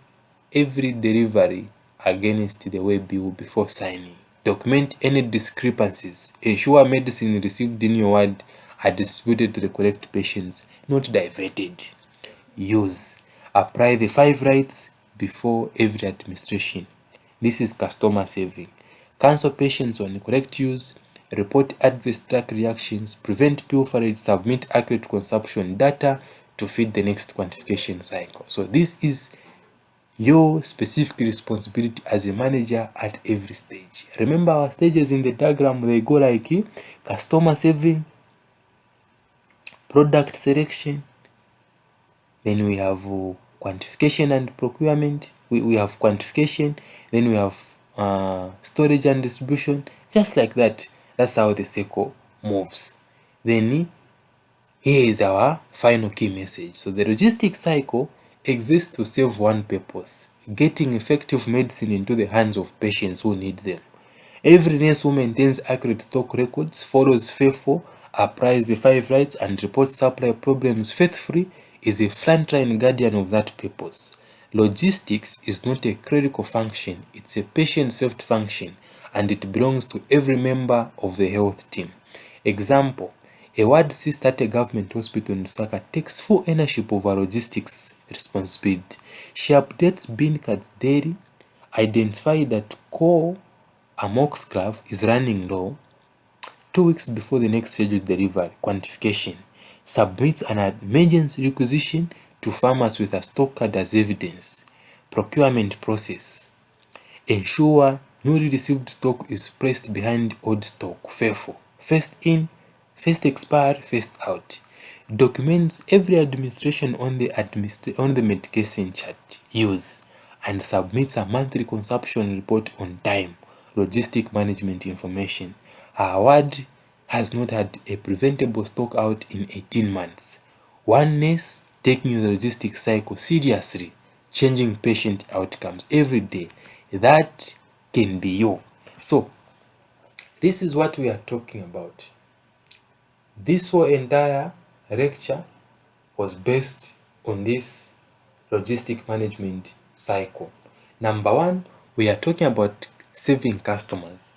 every delivery against the way bill before signing. Document any discrepancies. Ensure medicine received in your ward are distributed to the correct patients, not diverted. Use. Apply the 5 rights before every administration. This is customer saving. Cancel patients on correct use. Report adverse drug reactions. Prevent pilferage. Submit accurate consumption data to feed the next quantification cycle. So this is your specific responsibility as a manager at every stage. Remember our stages in the diagram, they go like customer saving, product selection, then we have quantification and procurement, we have quantification, then we have storage and distribution, just like that. That's how the cycle moves. Then here is our final key message. So the logistic cycle exists to serve one purpose: getting effective medicine into the hands of patients who need them. Every nurse who maintains accurate stock records, follows FIFO, applies the 5 rights, and reports supply problems faithfully is a frontline guardian of that purpose. Logistics is not a clerical function, it's a patient-served function, and it belongs to every member of the health team. Example: a ward sister at a government hospital in Lusaka takes full ownership of her logistics responsibility. She updates bin cards daily, identifies that core amoxiclav is running low 2 weeks before the next scheduled delivery. Quantification. Submits an emergency requisition to farmers with a stock card as evidence. Procurement process. Ensure newly received stock is placed behind old stock. FIFO. First in, first expire, first out. documents every administration on the medication chart use, and submits a monthly consumption report on time. Logistic management information. Our ward has not had a preventable stock out in 18 months. One nurse taking the logistic cycle seriously, changing patient outcomes every day. That can be you. So this is what we are talking about. This whole entire lecture was based on this logistic management cycle. Number one, we are talking about saving customers,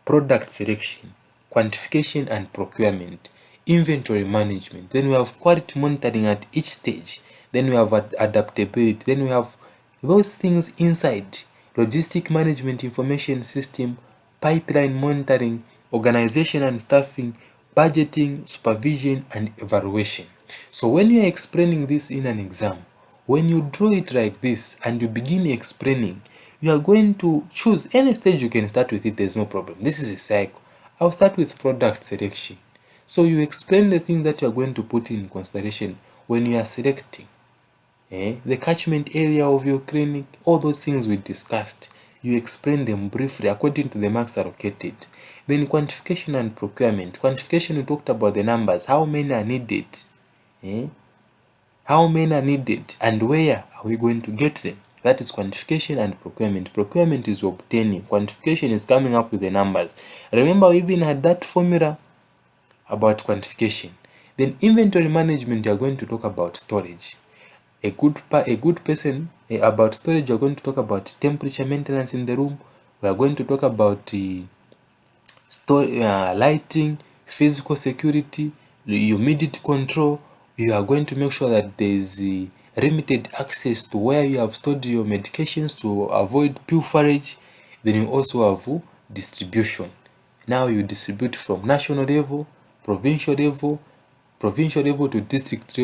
product selection, quantification and procurement, inventory management. Then we have quality monitoring at each stage. Then we have adaptability. Then we have those things inside logistic management information system, pipeline monitoring, organization and staffing, budgeting, supervision, and evaluation. So when you are explaining this in an exam, when you draw it like this and you begin explaining, you are going to choose any stage. You can start with it, there's no problem. This is a cycle. I'll start with product selection. So you explain the things that you are going to put in consideration when you are selecting the catchment area of your clinic, all those things we discussed. You explain them briefly according to the marks allocated. Then quantification and procurement. Quantification, we talked about the numbers, how many are needed, how many are needed, and where are we going to get them. That is quantification and procurement. Procurement is obtaining. Quantification is coming up with the numbers. Remember, we even had that formula about quantification. Then inventory management, you are going to talk about storage. A good person about storage, you are going to talk about temperature maintenance in the room. We are going to talk about lighting, physical security, humidity control. You are going to make sure that there is limited access to where you have stored your medications to avoid pilferage. Then you also have distribution. Now you distribute from national level, provincial level to district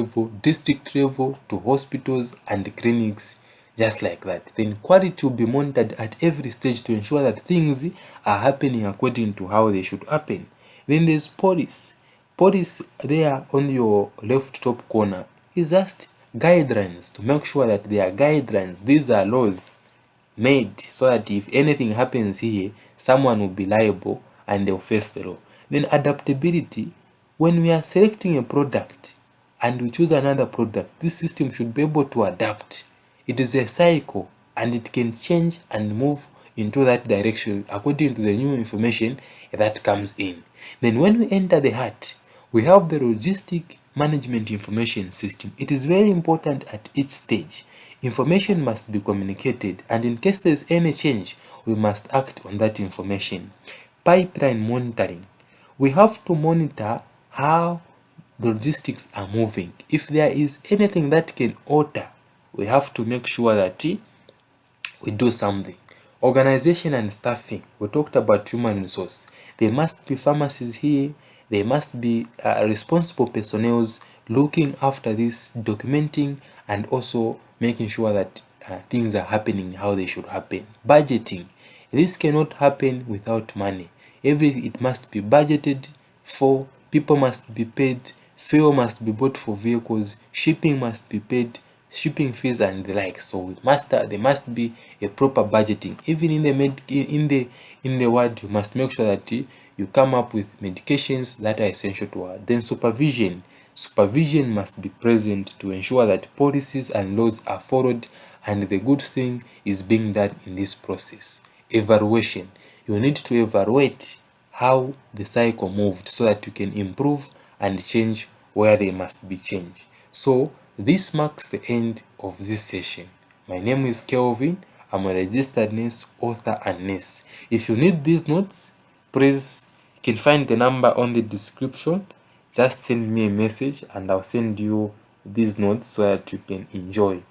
level to hospitals and clinics, just like that. Then quality will be monitored at every stage to ensure that things are happening according to how they should happen. Then there's police. Police there on your left top corner is just guidelines to make sure that they are guidelines. These are laws made so that if anything happens here, someone will be liable and they'll face the law. Then adaptability. When we are selecting a product and we choose another product, this system should be able to adapt. It is a cycle and it can change and move into that direction according to the new information that comes in. Then when we enter the heart, we have the logistic management information system. It is very important at each stage. Information must be communicated, and in case there is any change, we must act on that information. Pipeline monitoring. We have to monitor how the logistics are moving. If there is anything that can alter, we have to make sure that we do something. Organization and staffing. We talked about human resource. There must be pharmacists here. There must be responsible personnel looking after this, documenting, and also making sure that things are happening how they should happen. Budgeting. This cannot happen without money. It must be budgeted for. People must be paid. Fuel must be bought for vehicles. Shipping must be paid. Shipping fees and the like. So there must be a proper budgeting. Even in the ward, you must make sure that you come up with medications that are essential to her. Then supervision. Supervision must be present to ensure that policies and laws are followed and the good thing is being done in this process. Evaluation. You need to evaluate how the cycle moved so that you can improve and change where they must be changed. So this marks the end of this session. My name is Kelvin. I'm a registered nurse, author, and nurse. If you need these notes, please, you can find the number on the description. Just send me a message and I'll send you these notes so that you can enjoy.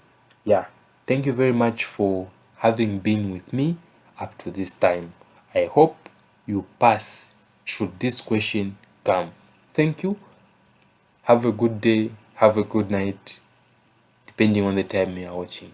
Yeah, thank you very much for having been with me up to this time. I hope you pass should this question come. Thank you. Have a good day. Have a good night, depending on the time you are watching.